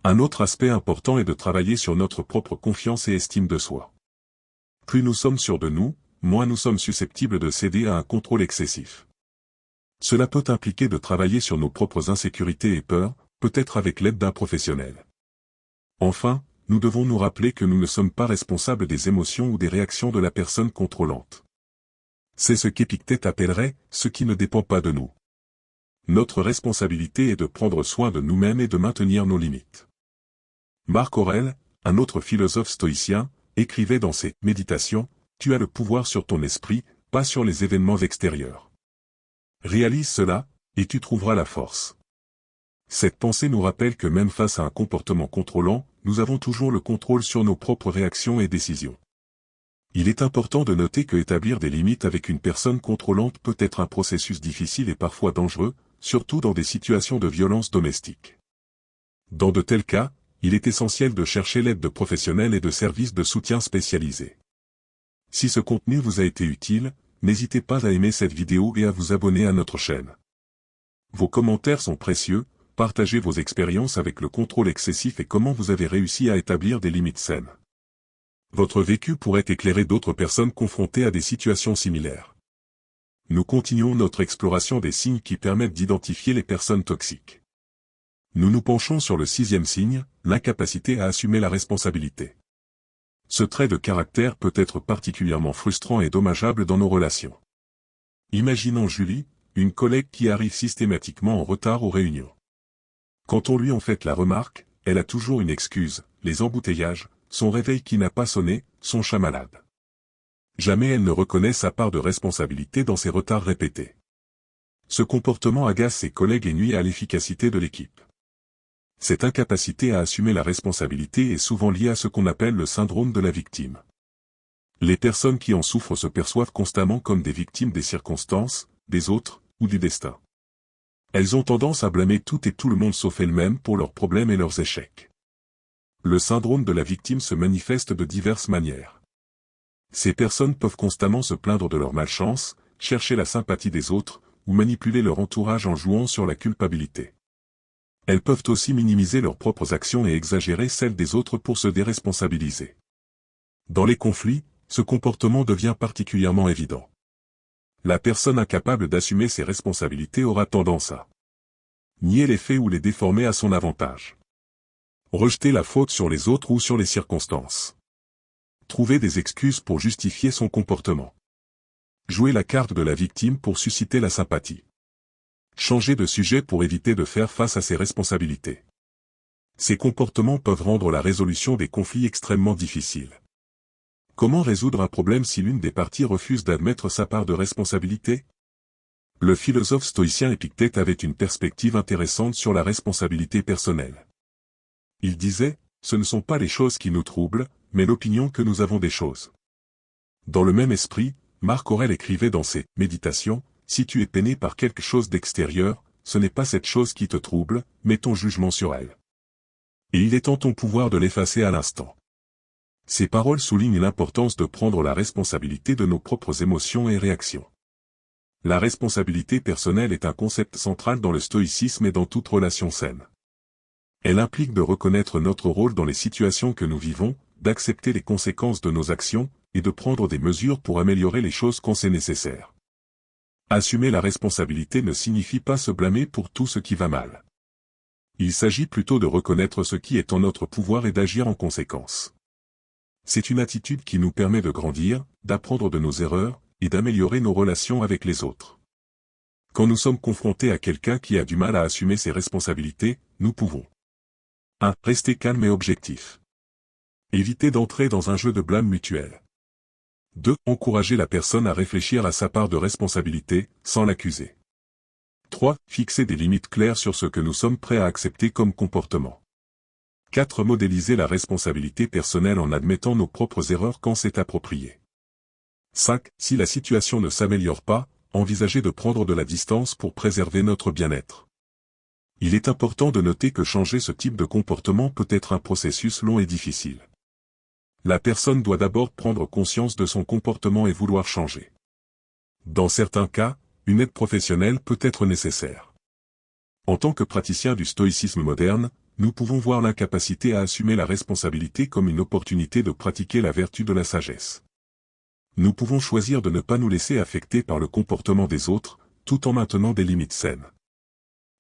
Un autre aspect important est de travailler sur notre propre confiance et estime de soi. Plus nous sommes sûrs de nous, moins nous sommes susceptibles de céder à un contrôle excessif. Cela peut impliquer de travailler sur nos propres insécurités et peurs, peut-être avec l'aide d'un professionnel. Enfin, nous devons nous rappeler que nous ne sommes pas responsables des émotions ou des réactions de la personne contrôlante. C'est ce qu'Épictète appellerait « ce qui ne dépend pas de nous ». Notre responsabilité est de prendre soin de nous-mêmes et de maintenir nos limites. Marc Aurèle, un autre philosophe stoïcien, écrivait dans ses « Méditations » « Tu as le pouvoir sur ton esprit, pas sur les événements extérieurs. Réalise cela, et tu trouveras la force. » Cette pensée nous rappelle que même face à un comportement contrôlant, nous avons toujours le contrôle sur nos propres réactions et décisions. Il est important de noter que établir des limites avec une personne contrôlante peut être un processus difficile et parfois dangereux, surtout dans des situations de violence domestique. Dans de tels cas, il est essentiel de chercher l'aide de professionnels et de services de soutien spécialisés. Si ce contenu vous a été utile, n'hésitez pas à aimer cette vidéo et à vous abonner à notre chaîne. Vos commentaires sont précieux, partagez vos expériences avec le contrôle excessif et comment vous avez réussi à établir des limites saines. Votre vécu pourrait éclairer d'autres personnes confrontées à des situations similaires. Nous continuons notre exploration des signes qui permettent d'identifier les personnes toxiques. Nous nous penchons sur le 6e signe, l'incapacité à assumer la responsabilité. Ce trait de caractère peut être particulièrement frustrant et dommageable dans nos relations. Imaginons Julie, une collègue qui arrive systématiquement en retard aux réunions. Quand on lui en fait la remarque, elle a toujours une excuse, les embouteillages, son réveil qui n'a pas sonné, son chat malade. Jamais elle ne reconnaît sa part de responsabilité dans ses retards répétés. Ce comportement agace ses collègues et nuit à l'efficacité de l'équipe. Cette incapacité à assumer la responsabilité est souvent liée à ce qu'on appelle le syndrome de la victime. Les personnes qui en souffrent se perçoivent constamment comme des victimes des circonstances, des autres, ou du destin. Elles ont tendance à blâmer tout et tout le monde sauf elles-mêmes pour leurs problèmes et leurs échecs. Le syndrome de la victime se manifeste de diverses manières. Ces personnes peuvent constamment se plaindre de leur malchance, chercher la sympathie des autres, ou manipuler leur entourage en jouant sur la culpabilité. Elles peuvent aussi minimiser leurs propres actions et exagérer celles des autres pour se déresponsabiliser. Dans les conflits, ce comportement devient particulièrement évident. La personne incapable d'assumer ses responsabilités aura tendance à nier les faits ou les déformer à son avantage. Rejeter la faute sur les autres ou sur les circonstances. Trouver des excuses pour justifier son comportement. Jouer la carte de la victime pour susciter la sympathie. Changer de sujet pour éviter de faire face à ses responsabilités. Ces comportements peuvent rendre la résolution des conflits extrêmement difficile. Comment résoudre un problème si l'une des parties refuse d'admettre sa part de responsabilité? Le philosophe stoïcien Épictète avait une perspective intéressante sur la responsabilité personnelle. Il disait, ce ne sont pas les choses qui nous troublent, mais l'opinion que nous avons des choses. Dans le même esprit, Marc Aurèle écrivait dans ses « Méditations », si tu es peiné par quelque chose d'extérieur, ce n'est pas cette chose qui te trouble, mais ton jugement sur elle. Et il est en ton pouvoir de l'effacer à l'instant. Ces paroles soulignent l'importance de prendre la responsabilité de nos propres émotions et réactions. La responsabilité personnelle est un concept central dans le stoïcisme et dans toute relation saine. Elle implique de reconnaître notre rôle dans les situations que nous vivons, d'accepter les conséquences de nos actions, et de prendre des mesures pour améliorer les choses quand c'est nécessaire. Assumer la responsabilité ne signifie pas se blâmer pour tout ce qui va mal. Il s'agit plutôt de reconnaître ce qui est en notre pouvoir et d'agir en conséquence. C'est une attitude qui nous permet de grandir, d'apprendre de nos erreurs, et d'améliorer nos relations avec les autres. Quand nous sommes confrontés à quelqu'un qui a du mal à assumer ses responsabilités, nous pouvons 1. Rester calme et objectif. Éviter d'entrer dans un jeu de blâme mutuel. 2. Encourager la personne à réfléchir à sa part de responsabilité, sans l'accuser. 3. Fixer des limites claires sur ce que nous sommes prêts à accepter comme comportement. 4. Modéliser la responsabilité personnelle en admettant nos propres erreurs quand c'est approprié. 5. Si la situation ne s'améliore pas, envisager de prendre de la distance pour préserver notre bien-être. Il est important de noter que changer ce type de comportement peut être un processus long et difficile. La personne doit d'abord prendre conscience de son comportement et vouloir changer. Dans certains cas, une aide professionnelle peut être nécessaire. En tant que praticien du stoïcisme moderne, nous pouvons voir l'incapacité à assumer la responsabilité comme une opportunité de pratiquer la vertu de la sagesse. Nous pouvons choisir de ne pas nous laisser affecter par le comportement des autres, tout en maintenant des limites saines.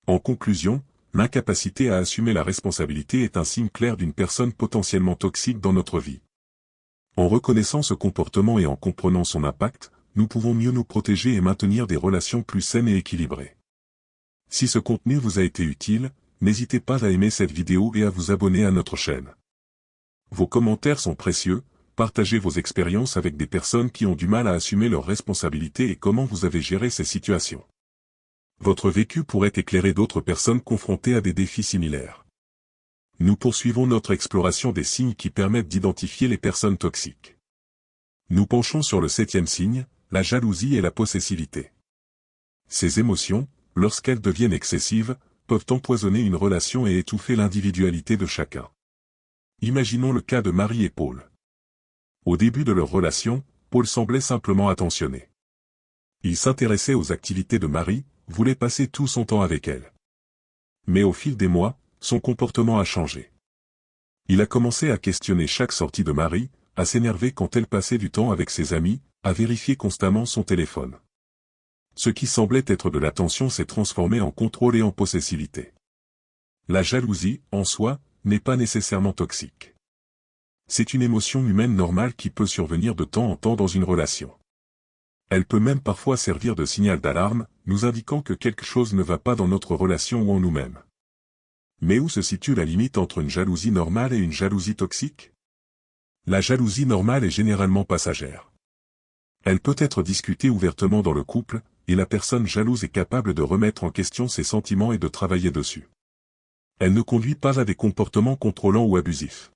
En conclusion, l'incapacité à assumer la responsabilité est un signe clair d'une personne potentiellement toxique dans notre vie. En reconnaissant ce comportement et en comprenant son impact, nous pouvons mieux nous protéger et maintenir des relations plus saines et équilibrées. Si ce contenu vous a été utile, n'hésitez pas à aimer cette vidéo et à vous abonner à notre chaîne. Vos commentaires sont précieux, partagez vos expériences avec des personnes qui ont du mal à assumer leurs responsabilités et comment vous avez géré ces situations. Votre vécu pourrait éclairer d'autres personnes confrontées à des défis similaires. Nous poursuivons notre exploration des signes qui permettent d'identifier les personnes toxiques. Nous penchons sur le 7e signe, la jalousie et la possessivité. Ces émotions, lorsqu'elles deviennent excessives, peuvent empoisonner une relation et étouffer l'individualité de chacun. Imaginons le cas de Marie et Paul. Au début de leur relation, Paul semblait simplement attentionné. Il s'intéressait aux activités de Marie, voulait passer tout son temps avec elle. Mais au fil des mois, son comportement a changé. Il a commencé à questionner chaque sortie de Marie, à s'énerver quand elle passait du temps avec ses amis, à vérifier constamment son téléphone. Ce qui semblait être de l'attention s'est transformé en contrôle et en possessivité. La jalousie, en soi, n'est pas nécessairement toxique. C'est une émotion humaine normale qui peut survenir de temps en temps dans une relation. Elle peut même parfois servir de signal d'alarme, nous indiquant que quelque chose ne va pas dans notre relation ou en nous-mêmes. Mais où se situe la limite entre une jalousie normale et une jalousie toxique? La jalousie normale est généralement passagère. Elle peut être discutée ouvertement dans le couple, et la personne jalouse est capable de remettre en question ses sentiments et de travailler dessus. Elle ne conduit pas à des comportements contrôlants ou abusifs.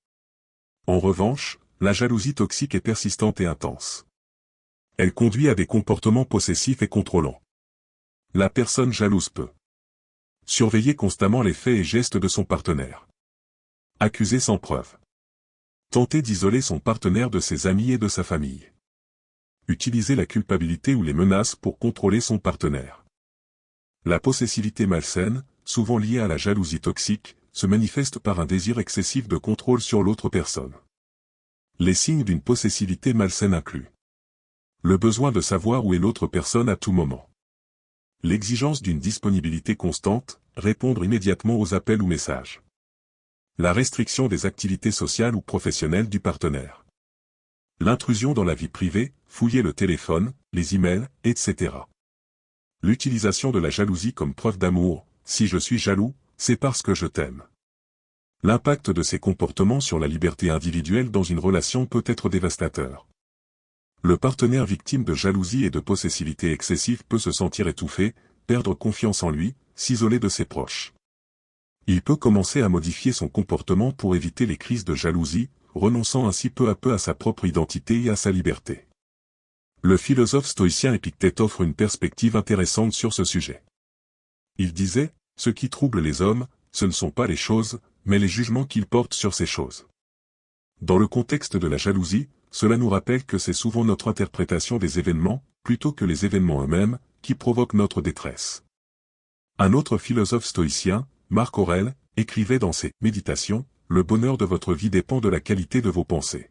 En revanche, la jalousie toxique est persistante et intense. Elle conduit à des comportements possessifs et contrôlants. La personne jalouse peut surveiller constamment les faits et gestes de son partenaire. Accuser sans preuve. Tenter d'isoler son partenaire de ses amis et de sa famille. Utiliser la culpabilité ou les menaces pour contrôler son partenaire. La possessivité malsaine, souvent liée à la jalousie toxique, se manifeste par un désir excessif de contrôle sur l'autre personne. Les signes d'une possessivité malsaine incluent le besoin de savoir où est l'autre personne à tout moment. L'exigence d'une disponibilité constante, répondre immédiatement aux appels ou messages. La restriction des activités sociales ou professionnelles du partenaire. L'intrusion dans la vie privée, fouiller le téléphone, les emails, etc. L'utilisation de la jalousie comme preuve d'amour, si je suis jaloux, c'est parce que je t'aime. L'impact de ces comportements sur la liberté individuelle dans une relation peut être dévastateur. Le partenaire victime de jalousie et de possessivité excessive peut se sentir étouffé, perdre confiance en lui, s'isoler de ses proches. Il peut commencer à modifier son comportement pour éviter les crises de jalousie, renonçant ainsi peu à peu à sa propre identité et à sa liberté. Le philosophe stoïcien Épictète offre une perspective intéressante sur ce sujet. Il disait, « Ce qui trouble les hommes, ce ne sont pas les choses, mais les jugements qu'ils portent sur ces choses. » Dans le contexte de la jalousie, cela nous rappelle que c'est souvent notre interprétation des événements, plutôt que les événements eux-mêmes, qui provoquent notre détresse. Un autre philosophe stoïcien, Marc Aurèle, écrivait dans ses « Méditations », « Le bonheur de votre vie dépend de la qualité de vos pensées ».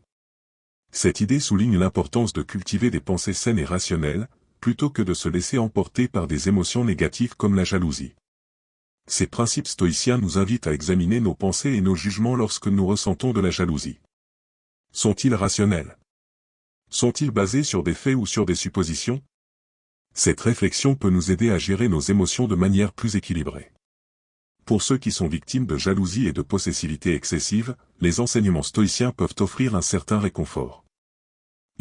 Cette idée souligne l'importance de cultiver des pensées saines et rationnelles, plutôt que de se laisser emporter par des émotions négatives comme la jalousie. Ces principes stoïciens nous invitent à examiner nos pensées et nos jugements lorsque nous ressentons de la jalousie. Sont-ils rationnels? Sont-ils basés sur des faits ou sur des suppositions? Cette réflexion peut nous aider à gérer nos émotions de manière plus équilibrée. Pour ceux qui sont victimes de jalousie et de possessivité excessive, les enseignements stoïciens peuvent offrir un certain réconfort.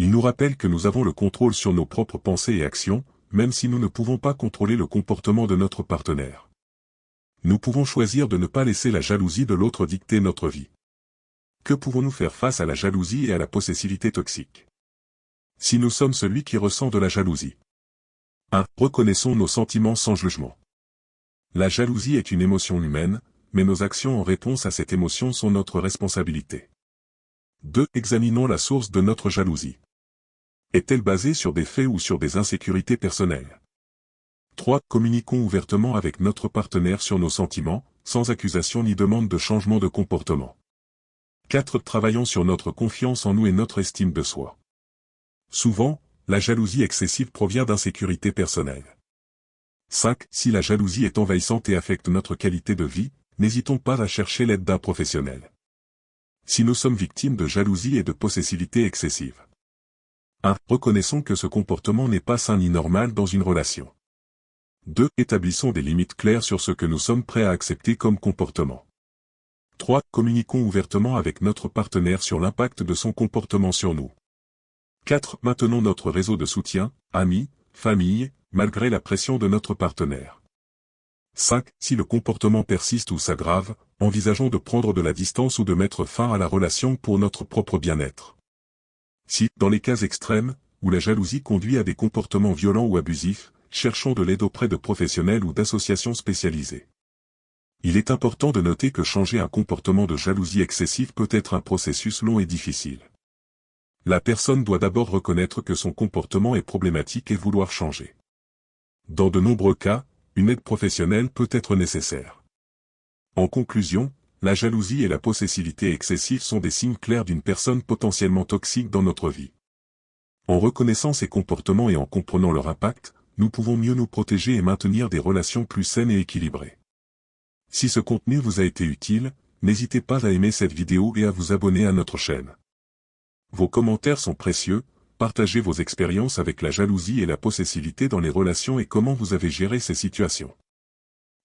Il nous rappelle que nous avons le contrôle sur nos propres pensées et actions, même si nous ne pouvons pas contrôler le comportement de notre partenaire. Nous pouvons choisir de ne pas laisser la jalousie de l'autre dicter notre vie. Que pouvons-nous faire face à la jalousie et à la possessivité toxique? Si nous sommes celui qui ressent de la jalousie. 1. Reconnaissons nos sentiments sans jugement. La jalousie est une émotion humaine, mais nos actions en réponse à cette émotion sont notre responsabilité. 2. Examinons la source de notre jalousie. Est-elle basée sur des faits ou sur des insécurités personnelles? 3. Communiquons ouvertement avec notre partenaire sur nos sentiments, sans accusation ni demande de changement de comportement. 4. Travaillons sur notre confiance en nous et notre estime de soi. Souvent, la jalousie excessive provient d'insécurités personnelles. 5. Si la jalousie est envahissante et affecte notre qualité de vie, n'hésitons pas à chercher l'aide d'un professionnel. Si nous sommes victimes de jalousie et de possessivité excessive. 1. Reconnaissons que ce comportement n'est pas sain ni normal dans une relation. 2. Établissons des limites claires sur ce que nous sommes prêts à accepter comme comportement. 3. Communiquons ouvertement avec notre partenaire sur l'impact de son comportement sur nous. 4. Maintenons notre réseau de soutien, amis, famille, malgré la pression de notre partenaire. 5. Si le comportement persiste ou s'aggrave, envisageons de prendre de la distance ou de mettre fin à la relation pour notre propre bien-être. Si, dans les cas extrêmes, où la jalousie conduit à des comportements violents ou abusifs, cherchons de l'aide auprès de professionnels ou d'associations spécialisées. Il est important de noter que changer un comportement de jalousie excessive peut être un processus long et difficile. La personne doit d'abord reconnaître que son comportement est problématique et vouloir changer. Dans de nombreux cas, une aide professionnelle peut être nécessaire. En conclusion, la jalousie et la possessivité excessive sont des signes clairs d'une personne potentiellement toxique dans notre vie. En reconnaissant ces comportements et en comprenant leur impact, nous pouvons mieux nous protéger et maintenir des relations plus saines et équilibrées. Si ce contenu vous a été utile, n'hésitez pas à aimer cette vidéo et à vous abonner à notre chaîne. Vos commentaires sont précieux, partagez vos expériences avec la jalousie et la possessivité dans les relations et comment vous avez géré ces situations.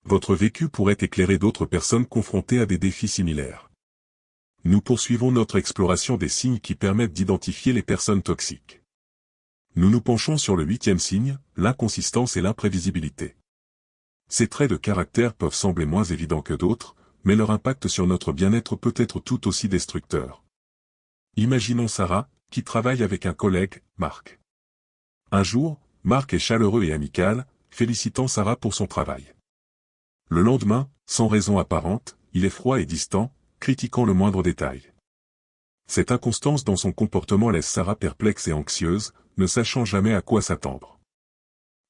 Votre vécu pourrait éclairer d'autres personnes confrontées à des défis similaires. Nous poursuivons notre exploration des signes qui permettent d'identifier les personnes toxiques. Nous nous penchons sur le 8e signe, l'inconsistance et l'imprévisibilité. Ces traits de caractère peuvent sembler moins évidents que d'autres, mais leur impact sur notre bien-être peut être tout aussi destructeur. Imaginons Sarah, qui travaille avec un collègue, Marc. Un jour, Marc est chaleureux et amical, félicitant Sarah pour son travail. Le lendemain, sans raison apparente, il est froid et distant, critiquant le moindre détail. Cette inconstance dans son comportement laisse Sarah perplexe et anxieuse, ne sachant jamais à quoi s'attendre.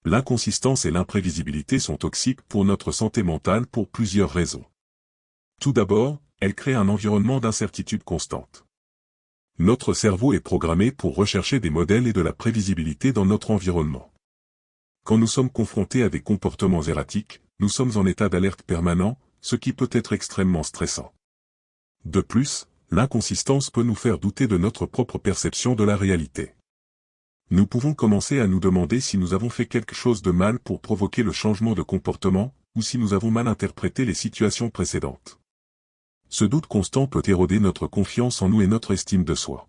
L'inconsistance et l'imprévisibilité sont toxiques pour notre santé mentale pour plusieurs raisons. Tout d'abord, elles créent un environnement d'incertitude constante. Notre cerveau est programmé pour rechercher des modèles et de la prévisibilité dans notre environnement. Quand nous sommes confrontés à des comportements erratiques, nous sommes en état d'alerte permanent, ce qui peut être extrêmement stressant. De plus, l'inconsistance peut nous faire douter de notre propre perception de la réalité. Nous pouvons commencer à nous demander si nous avons fait quelque chose de mal pour provoquer le changement de comportement, ou si nous avons mal interprété les situations précédentes. Ce doute constant peut éroder notre confiance en nous et notre estime de soi.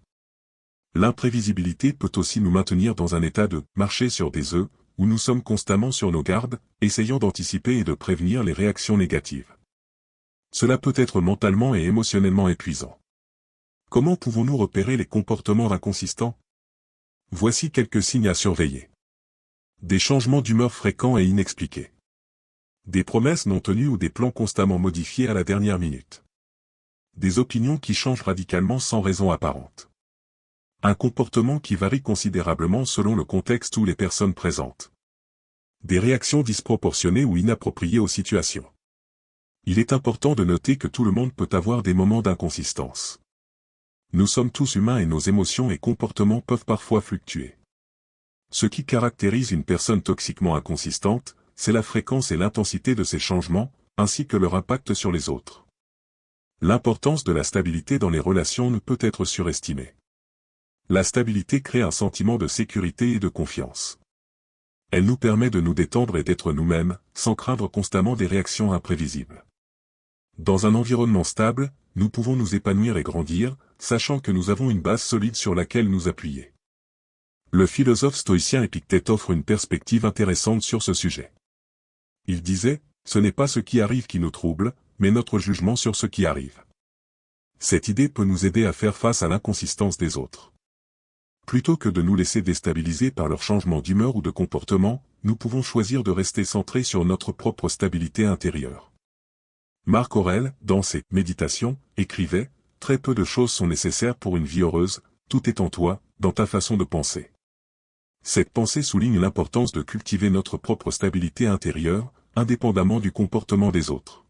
L'imprévisibilité peut aussi nous maintenir dans un état de « marcher sur des œufs », où nous sommes constamment sur nos gardes, essayant d'anticiper et de prévenir les réactions négatives. Cela peut être mentalement et émotionnellement épuisant. Comment pouvons-nous repérer les comportements inconsistants? Voici quelques signes à surveiller. Des changements d'humeur fréquents et inexpliqués. Des promesses non tenues ou des plans constamment modifiés à la dernière minute. Des opinions qui changent radicalement sans raison apparente. Un comportement qui varie considérablement selon le contexte ou les personnes présentes. Des réactions disproportionnées ou inappropriées aux situations. Il est important de noter que tout le monde peut avoir des moments d'inconsistance. Nous sommes tous humains et nos émotions et comportements peuvent parfois fluctuer. Ce qui caractérise une personne toxiquement inconsistante, c'est la fréquence et l'intensité de ces changements, ainsi que leur impact sur les autres. L'importance de la stabilité dans les relations ne peut être surestimée. La stabilité crée un sentiment de sécurité et de confiance. Elle nous permet de nous détendre et d'être nous-mêmes, sans craindre constamment des réactions imprévisibles. Dans un environnement stable, nous pouvons nous épanouir et grandir, sachant que nous avons une base solide sur laquelle nous appuyer. Le philosophe stoïcien Épictète offre une perspective intéressante sur ce sujet. Il disait, « Ce n'est pas ce qui arrive qui nous trouble, mais notre jugement sur ce qui arrive. » Cette idée peut nous aider à faire face à l'inconsistance des autres. Plutôt que de nous laisser déstabiliser par leur changement d'humeur ou de comportement, nous pouvons choisir de rester centrés sur notre propre stabilité intérieure. Marc Aurèle, dans ses « Méditations », écrivait « Très peu de choses sont nécessaires pour une vie heureuse, tout est en toi, dans ta façon de penser. » Cette pensée souligne l'importance de cultiver notre propre stabilité intérieure, indépendamment du comportement des autres.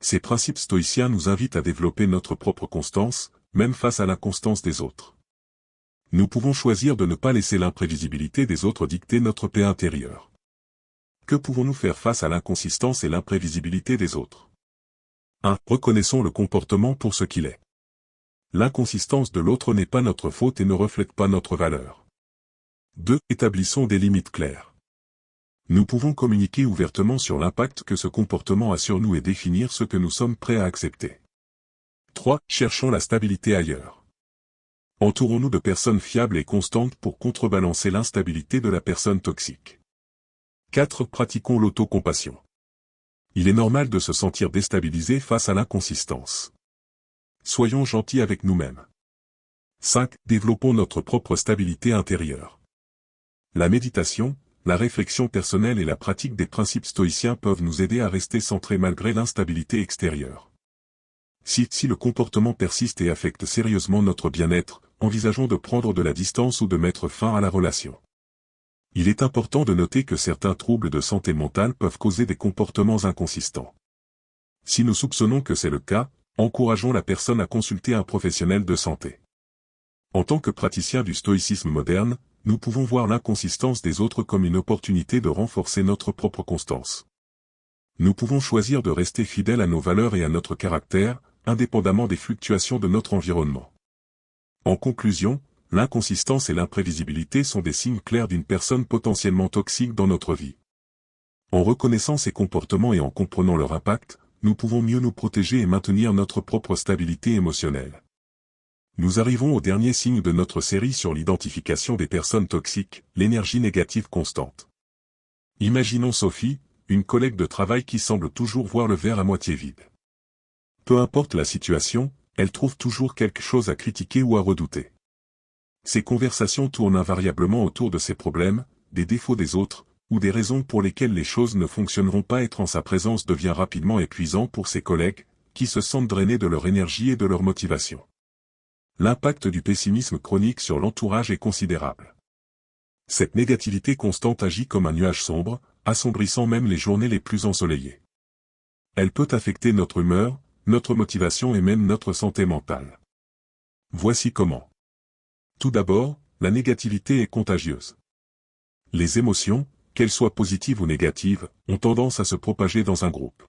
Ces principes stoïciens nous invitent à développer notre propre constance, même face à l'inconstance des autres. Nous pouvons choisir de ne pas laisser l'imprévisibilité des autres dicter notre paix intérieure. Que pouvons-nous faire face à l'inconsistance et l'imprévisibilité des autres? 1. Reconnaissons le comportement pour ce qu'il est. L'inconsistance de l'autre n'est pas notre faute et ne reflète pas notre valeur. 2. Établissons des limites claires. Nous pouvons communiquer ouvertement sur l'impact que ce comportement a sur nous et définir ce que nous sommes prêts à accepter. 3. Cherchons la stabilité ailleurs. Entourons-nous de personnes fiables et constantes pour contrebalancer l'instabilité de la personne toxique. 4. Pratiquons l'autocompassion. Il est normal de se sentir déstabilisé face à l'inconsistance. Soyons gentils avec nous-mêmes. 5. Développons notre propre stabilité intérieure. La méditation, la réflexion personnelle et la pratique des principes stoïciens peuvent nous aider à rester centrés malgré l'instabilité extérieure. Si le comportement persiste et affecte sérieusement notre bien-être, envisageons de prendre de la distance ou de mettre fin à la relation. Il est important de noter que certains troubles de santé mentale peuvent causer des comportements inconsistants. Si nous soupçonnons que c'est le cas, encourageons la personne à consulter un professionnel de santé. En tant que praticiens du stoïcisme moderne, nous pouvons voir l'inconsistance des autres comme une opportunité de renforcer notre propre constance. Nous pouvons choisir de rester fidèles à nos valeurs et à notre caractère, indépendamment des fluctuations de notre environnement. En conclusion, l'inconsistance et l'imprévisibilité sont des signes clairs d'une personne potentiellement toxique dans notre vie. En reconnaissant ces comportements et en comprenant leur impact, nous pouvons mieux nous protéger et maintenir notre propre stabilité émotionnelle. Nous arrivons au dernier signe de notre série sur l'identification des personnes toxiques, l'énergie négative constante. Imaginons Sophie, une collègue de travail qui semble toujours voir le verre à moitié vide. Peu importe la situation, elle trouve toujours quelque chose à critiquer ou à redouter. Ces conversations tournent invariablement autour de ses problèmes, des défauts des autres, ou des raisons pour lesquelles les choses ne fonctionneront pas. Être en sa présence devient rapidement épuisant pour ses collègues, qui se sentent drainés de leur énergie et de leur motivation. L'impact du pessimisme chronique sur l'entourage est considérable. Cette négativité constante agit comme un nuage sombre, assombrissant même les journées les plus ensoleillées. Elle peut affecter notre humeur, notre motivation et même notre santé mentale. Voici comment. Tout d'abord, la négativité est contagieuse. Les émotions, qu'elles soient positives ou négatives, ont tendance à se propager dans un groupe.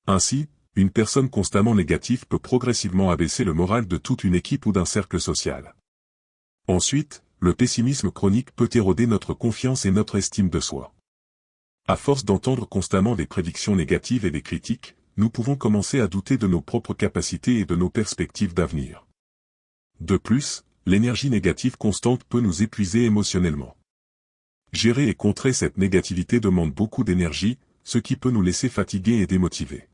Ainsi, une personne constamment négative peut progressivement abaisser le moral de toute une équipe ou d'un cercle social. Ensuite, le pessimisme chronique peut éroder notre confiance et notre estime de soi. À force d'entendre constamment des prédictions négatives et des critiques, nous pouvons commencer à douter de nos propres capacités et de nos perspectives d'avenir. De plus, l'énergie négative constante peut nous épuiser émotionnellement. Gérer et contrer cette négativité demande beaucoup d'énergie, ce qui peut nous laisser fatigués et démotivés.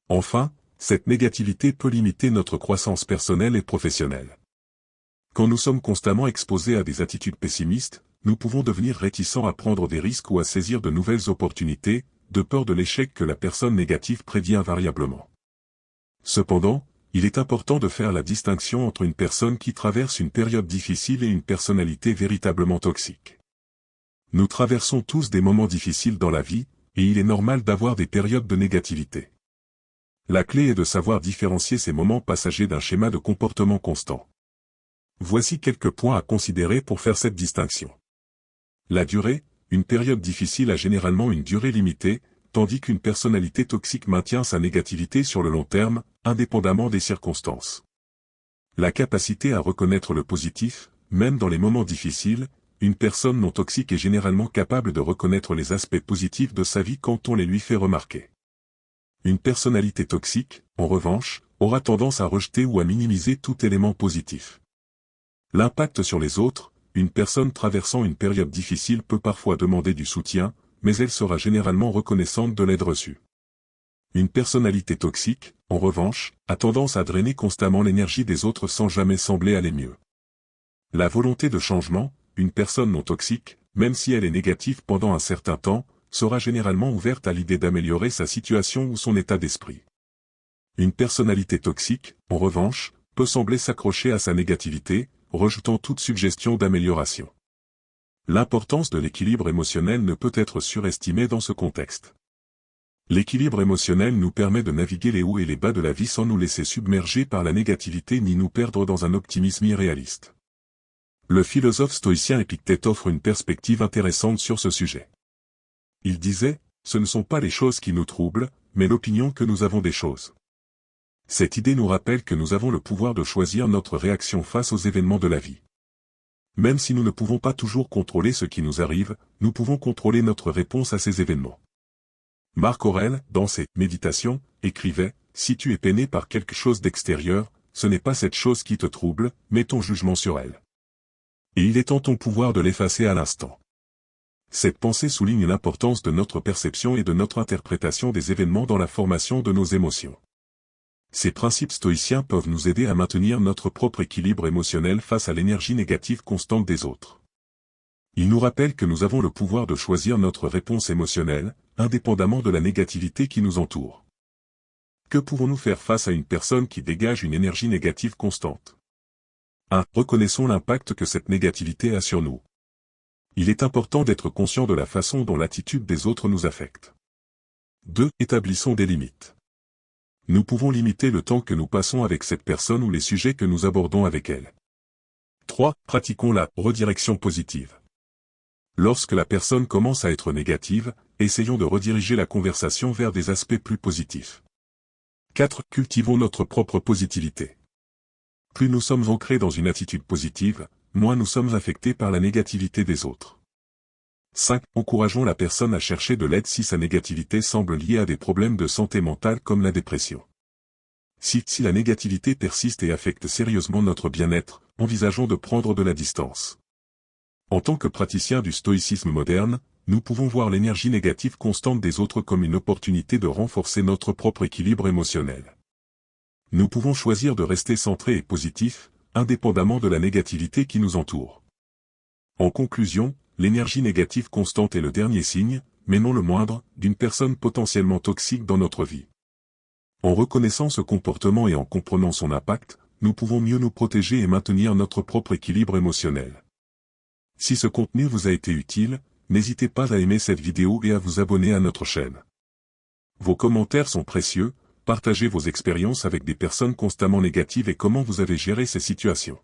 Enfin, cette négativité peut limiter notre croissance personnelle et professionnelle. Quand nous sommes constamment exposés à des attitudes pessimistes, nous pouvons devenir réticents à prendre des risques ou à saisir de nouvelles opportunités, de peur de l'échec que la personne négative prédit invariablement. Cependant, il est important de faire la distinction entre une personne qui traverse une période difficile et une personnalité véritablement toxique. Nous traversons tous des moments difficiles dans la vie, et il est normal d'avoir des périodes de négativité. La clé est de savoir différencier ces moments passagers d'un schéma de comportement constant. Voici quelques points à considérer pour faire cette distinction. La durée, une période difficile a généralement une durée limitée, tandis qu'une personnalité toxique maintient sa négativité sur le long terme, indépendamment des circonstances. La capacité à reconnaître le positif, même dans les moments difficiles, une personne non toxique est généralement capable de reconnaître les aspects positifs de sa vie quand on les lui fait remarquer. Une personnalité toxique, en revanche, aura tendance à rejeter ou à minimiser tout élément positif. L'impact sur les autres, une personne traversant une période difficile peut parfois demander du soutien, mais elle sera généralement reconnaissante de l'aide reçue. Une personnalité toxique, en revanche, a tendance à drainer constamment l'énergie des autres sans jamais sembler aller mieux. La volonté de changement, une personne non toxique, même si elle est négative pendant un certain temps, sera généralement ouverte à l'idée d'améliorer sa situation ou son état d'esprit. Une personnalité toxique, en revanche, peut sembler s'accrocher à sa négativité, rejetant toute suggestion d'amélioration. L'importance de l'équilibre émotionnel ne peut être surestimée dans ce contexte. L'équilibre émotionnel nous permet de naviguer les hauts et les bas de la vie sans nous laisser submerger par la négativité ni nous perdre dans un optimisme irréaliste. Le philosophe stoïcien Épictète offre une perspective intéressante sur ce sujet. Il disait, « Ce ne sont pas les choses qui nous troublent, mais l'opinion que nous avons des choses. » Cette idée nous rappelle que nous avons le pouvoir de choisir notre réaction face aux événements de la vie. Même si nous ne pouvons pas toujours contrôler ce qui nous arrive, nous pouvons contrôler notre réponse à ces événements. Marc Aurèle, dans ses « Méditations », écrivait « Si tu es peiné par quelque chose d'extérieur, ce n'est pas cette chose qui te trouble, mais ton jugement sur elle. Et il est en ton pouvoir de l'effacer à l'instant. » Cette pensée souligne l'importance de notre perception et de notre interprétation des événements dans la formation de nos émotions. Ces principes stoïciens peuvent nous aider à maintenir notre propre équilibre émotionnel face à l'énergie négative constante des autres. Ils nous rappellent que nous avons le pouvoir de choisir notre réponse émotionnelle, indépendamment de la négativité qui nous entoure. Que pouvons-nous faire face à une personne qui dégage une énergie négative constante? 1. Reconnaissons l'impact que cette négativité a sur nous. Il est important d'être conscient de la façon dont l'attitude des autres nous affecte. 2. Établissons des limites. Nous pouvons limiter le temps que nous passons avec cette personne ou les sujets que nous abordons avec elle. 3. Pratiquons la redirection positive. Lorsque la personne commence à être négative, essayons de rediriger la conversation vers des aspects plus positifs. 4. Cultivons notre propre positivité. Plus nous sommes ancrés dans une attitude positive, moins nous sommes affectés par la négativité des autres. 5. Encourageons la personne à chercher de l'aide si sa négativité semble liée à des problèmes de santé mentale comme la dépression. 6. Si la négativité persiste et affecte sérieusement notre bien-être, envisageons de prendre de la distance. En tant que praticiens du stoïcisme moderne, nous pouvons voir l'énergie négative constante des autres comme une opportunité de renforcer notre propre équilibre émotionnel. Nous pouvons choisir de rester centrés et positifs, indépendamment de la négativité qui nous entoure. En conclusion, l'énergie négative constante est le dernier signe, mais non le moindre, d'une personne potentiellement toxique dans notre vie. En reconnaissant ce comportement et en comprenant son impact, nous pouvons mieux nous protéger et maintenir notre propre équilibre émotionnel. Si ce contenu vous a été utile, n'hésitez pas à aimer cette vidéo et à vous abonner à notre chaîne. Vos commentaires sont précieux, partagez vos expériences avec des personnes constamment négatives et comment vous avez géré ces situations.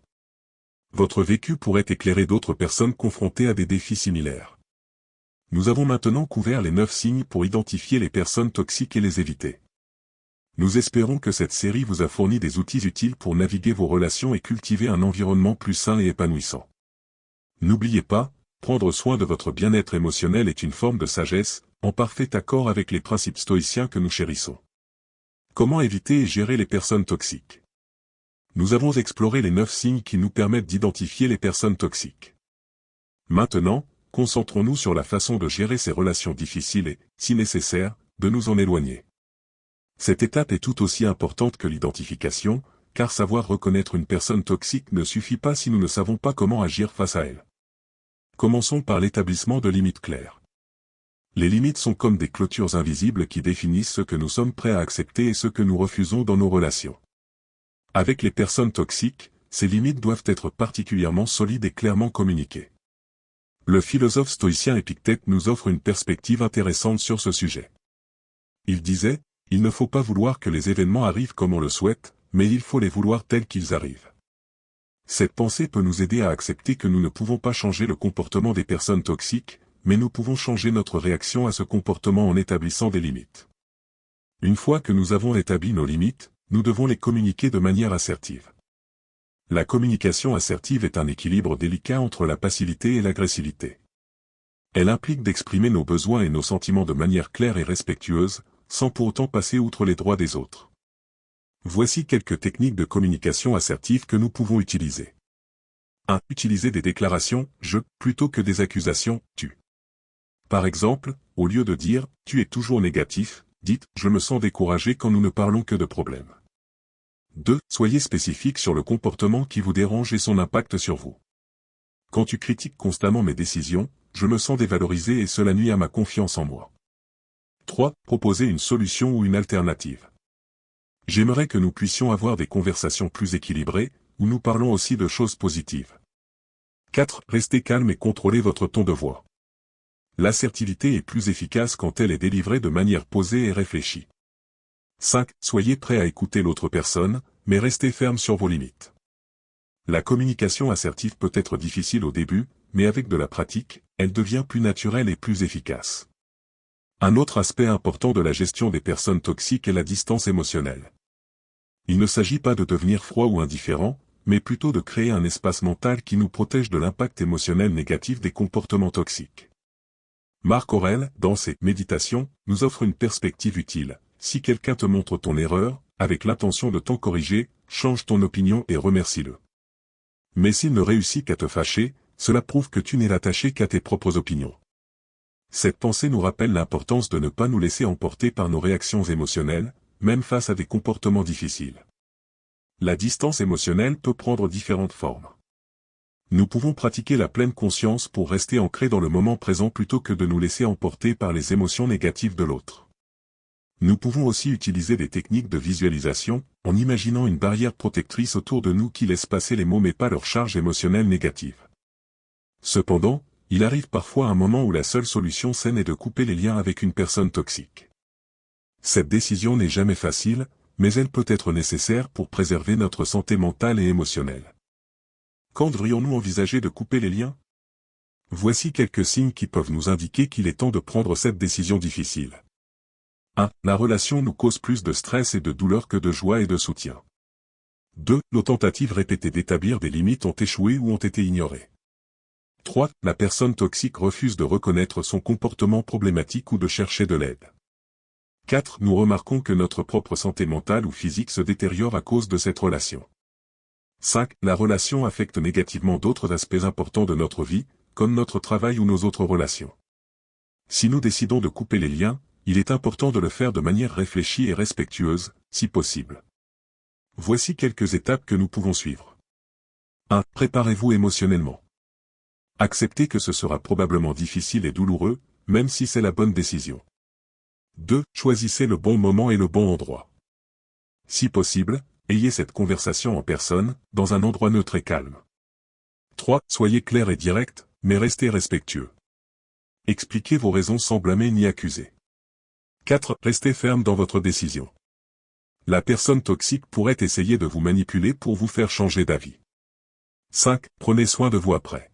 Votre vécu pourrait éclairer d'autres personnes confrontées à des défis similaires. Nous avons maintenant couvert les 9 signes pour identifier les personnes toxiques et les éviter. Nous espérons que cette série vous a fourni des outils utiles pour naviguer vos relations et cultiver un environnement plus sain et épanouissant. N'oubliez pas, prendre soin de votre bien-être émotionnel est une forme de sagesse, en parfait accord avec les principes stoïciens que nous chérissons. Comment éviter et gérer les personnes toxiques? Nous avons exploré les 9 signes qui nous permettent d'identifier les personnes toxiques. Maintenant, concentrons-nous sur la façon de gérer ces relations difficiles et, si nécessaire, de nous en éloigner. Cette étape est tout aussi importante que l'identification, car savoir reconnaître une personne toxique ne suffit pas si nous ne savons pas comment agir face à elle. Commençons par l'établissement de limites claires. Les limites sont comme des clôtures invisibles qui définissent ce que nous sommes prêts à accepter et ce que nous refusons dans nos relations. Avec les personnes toxiques, ces limites doivent être particulièrement solides et clairement communiquées. Le philosophe stoïcien Épictète nous offre une perspective intéressante sur ce sujet. Il disait, « Il ne faut pas vouloir que les événements arrivent comme on le souhaite, mais il faut les vouloir tels qu'ils arrivent. » Cette pensée peut nous aider à accepter que nous ne pouvons pas changer le comportement des personnes toxiques, mais nous pouvons changer notre réaction à ce comportement en établissant des limites. Une fois que nous avons établi nos limites, nous devons les communiquer de manière assertive. La communication assertive est un équilibre délicat entre la passivité et l'agressivité. Elle implique d'exprimer nos besoins et nos sentiments de manière claire et respectueuse, sans pour autant passer outre les droits des autres. Voici quelques techniques de communication assertive que nous pouvons utiliser. 1. Utilisez des déclarations « je » plutôt que des accusations « tu ». Par exemple, au lieu de dire « tu es toujours négatif », dites « je me sens découragé quand nous ne parlons que de problèmes ». 2. Soyez spécifique sur le comportement qui vous dérange et son impact sur vous. Quand tu critiques constamment mes décisions, je me sens dévalorisé et cela nuit à ma confiance en moi. 3. Proposez une solution ou une alternative. J'aimerais que nous puissions avoir des conversations plus équilibrées, où nous parlons aussi de choses positives. 4. Restez calme et contrôlez votre ton de voix. L'assertivité est plus efficace quand elle est délivrée de manière posée et réfléchie. 5. Soyez prêt à écouter l'autre personne, mais restez ferme sur vos limites. La communication assertive peut être difficile au début, mais avec de la pratique, elle devient plus naturelle et plus efficace. Un autre aspect important de la gestion des personnes toxiques est la distance émotionnelle. Il ne s'agit pas de devenir froid ou indifférent, mais plutôt de créer un espace mental qui nous protège de l'impact émotionnel négatif des comportements toxiques. Marc Aurèle, dans ses Méditations, nous offre une perspective utile. Si quelqu'un te montre ton erreur, avec l'intention de t'en corriger, change ton opinion et remercie-le. Mais s'il ne réussit qu'à te fâcher, cela prouve que tu n'es attaché qu'à tes propres opinions. Cette pensée nous rappelle l'importance de ne pas nous laisser emporter par nos réactions émotionnelles, même face à des comportements difficiles. La distance émotionnelle peut prendre différentes formes. Nous pouvons pratiquer la pleine conscience pour rester ancrés dans le moment présent plutôt que de nous laisser emporter par les émotions négatives de l'autre. Nous pouvons aussi utiliser des techniques de visualisation, en imaginant une barrière protectrice autour de nous qui laisse passer les mots mais pas leur charge émotionnelle négative. Cependant, il arrive parfois un moment où la seule solution saine est de couper les liens avec une personne toxique. Cette décision n'est jamais facile, mais elle peut être nécessaire pour préserver notre santé mentale et émotionnelle. Quand devrions-nous envisager de couper les liens? Voici quelques signes qui peuvent nous indiquer qu'il est temps de prendre cette décision difficile. 1. La relation nous cause plus de stress et de douleur que de joie et de soutien. 2. Nos tentatives répétées d'établir des limites ont échoué ou ont été ignorées. 3. La personne toxique refuse de reconnaître son comportement problématique ou de chercher de l'aide. 4. Nous remarquons que notre propre santé mentale ou physique se détériore à cause de cette relation. 5. La relation affecte négativement d'autres aspects importants de notre vie, comme notre travail ou nos autres relations. Si nous décidons de couper les liens, il est important de le faire de manière réfléchie et respectueuse, si possible. Voici quelques étapes que nous pouvons suivre. 1. Préparez-vous émotionnellement. Acceptez que ce sera probablement difficile et douloureux, même si c'est la bonne décision. 2. Choisissez le bon moment et le bon endroit. Si possible, ayez cette conversation en personne, dans un endroit neutre et calme. 3. Soyez clair et direct, mais restez respectueux. Expliquez vos raisons sans blâmer ni accuser. 4. Restez ferme dans votre décision. La personne toxique pourrait essayer de vous manipuler pour vous faire changer d'avis. 5. Prenez soin de vous après.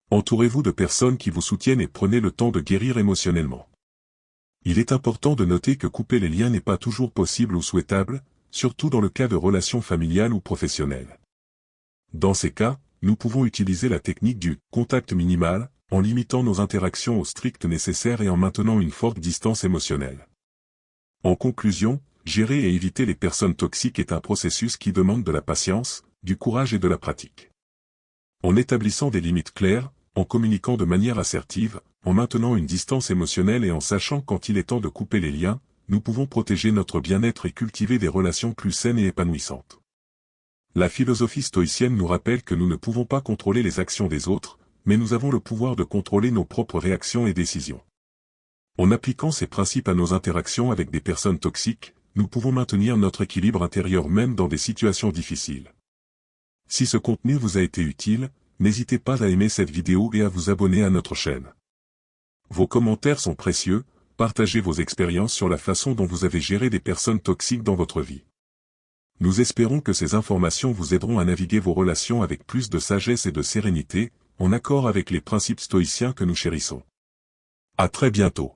Entourez-vous de personnes qui vous soutiennent et prenez le temps de guérir émotionnellement. Il est important de noter que couper les liens n'est pas toujours possible ou souhaitable, surtout dans le cas de relations familiales ou professionnelles. Dans ces cas, nous pouvons utiliser la technique du « contact minimal », en limitant nos interactions au strict nécessaire et en maintenant une forte distance émotionnelle. En conclusion, gérer et éviter les personnes toxiques est un processus qui demande de la patience, du courage et de la pratique. En établissant des limites claires, en communiquant de manière assertive, en maintenant une distance émotionnelle et en sachant quand il est temps de couper les liens, nous pouvons protéger notre bien-être et cultiver des relations plus saines et épanouissantes. La philosophie stoïcienne nous rappelle que nous ne pouvons pas contrôler les actions des autres, mais nous avons le pouvoir de contrôler nos propres réactions et décisions. En appliquant ces principes à nos interactions avec des personnes toxiques, nous pouvons maintenir notre équilibre intérieur même dans des situations difficiles. Si ce contenu vous a été utile, n'hésitez pas à aimer cette vidéo et à vous abonner à notre chaîne. Vos commentaires sont précieux, partagez vos expériences sur la façon dont vous avez géré des personnes toxiques dans votre vie. Nous espérons que ces informations vous aideront à naviguer vos relations avec plus de sagesse et de sérénité, en accord avec les principes stoïciens que nous chérissons. À très bientôt.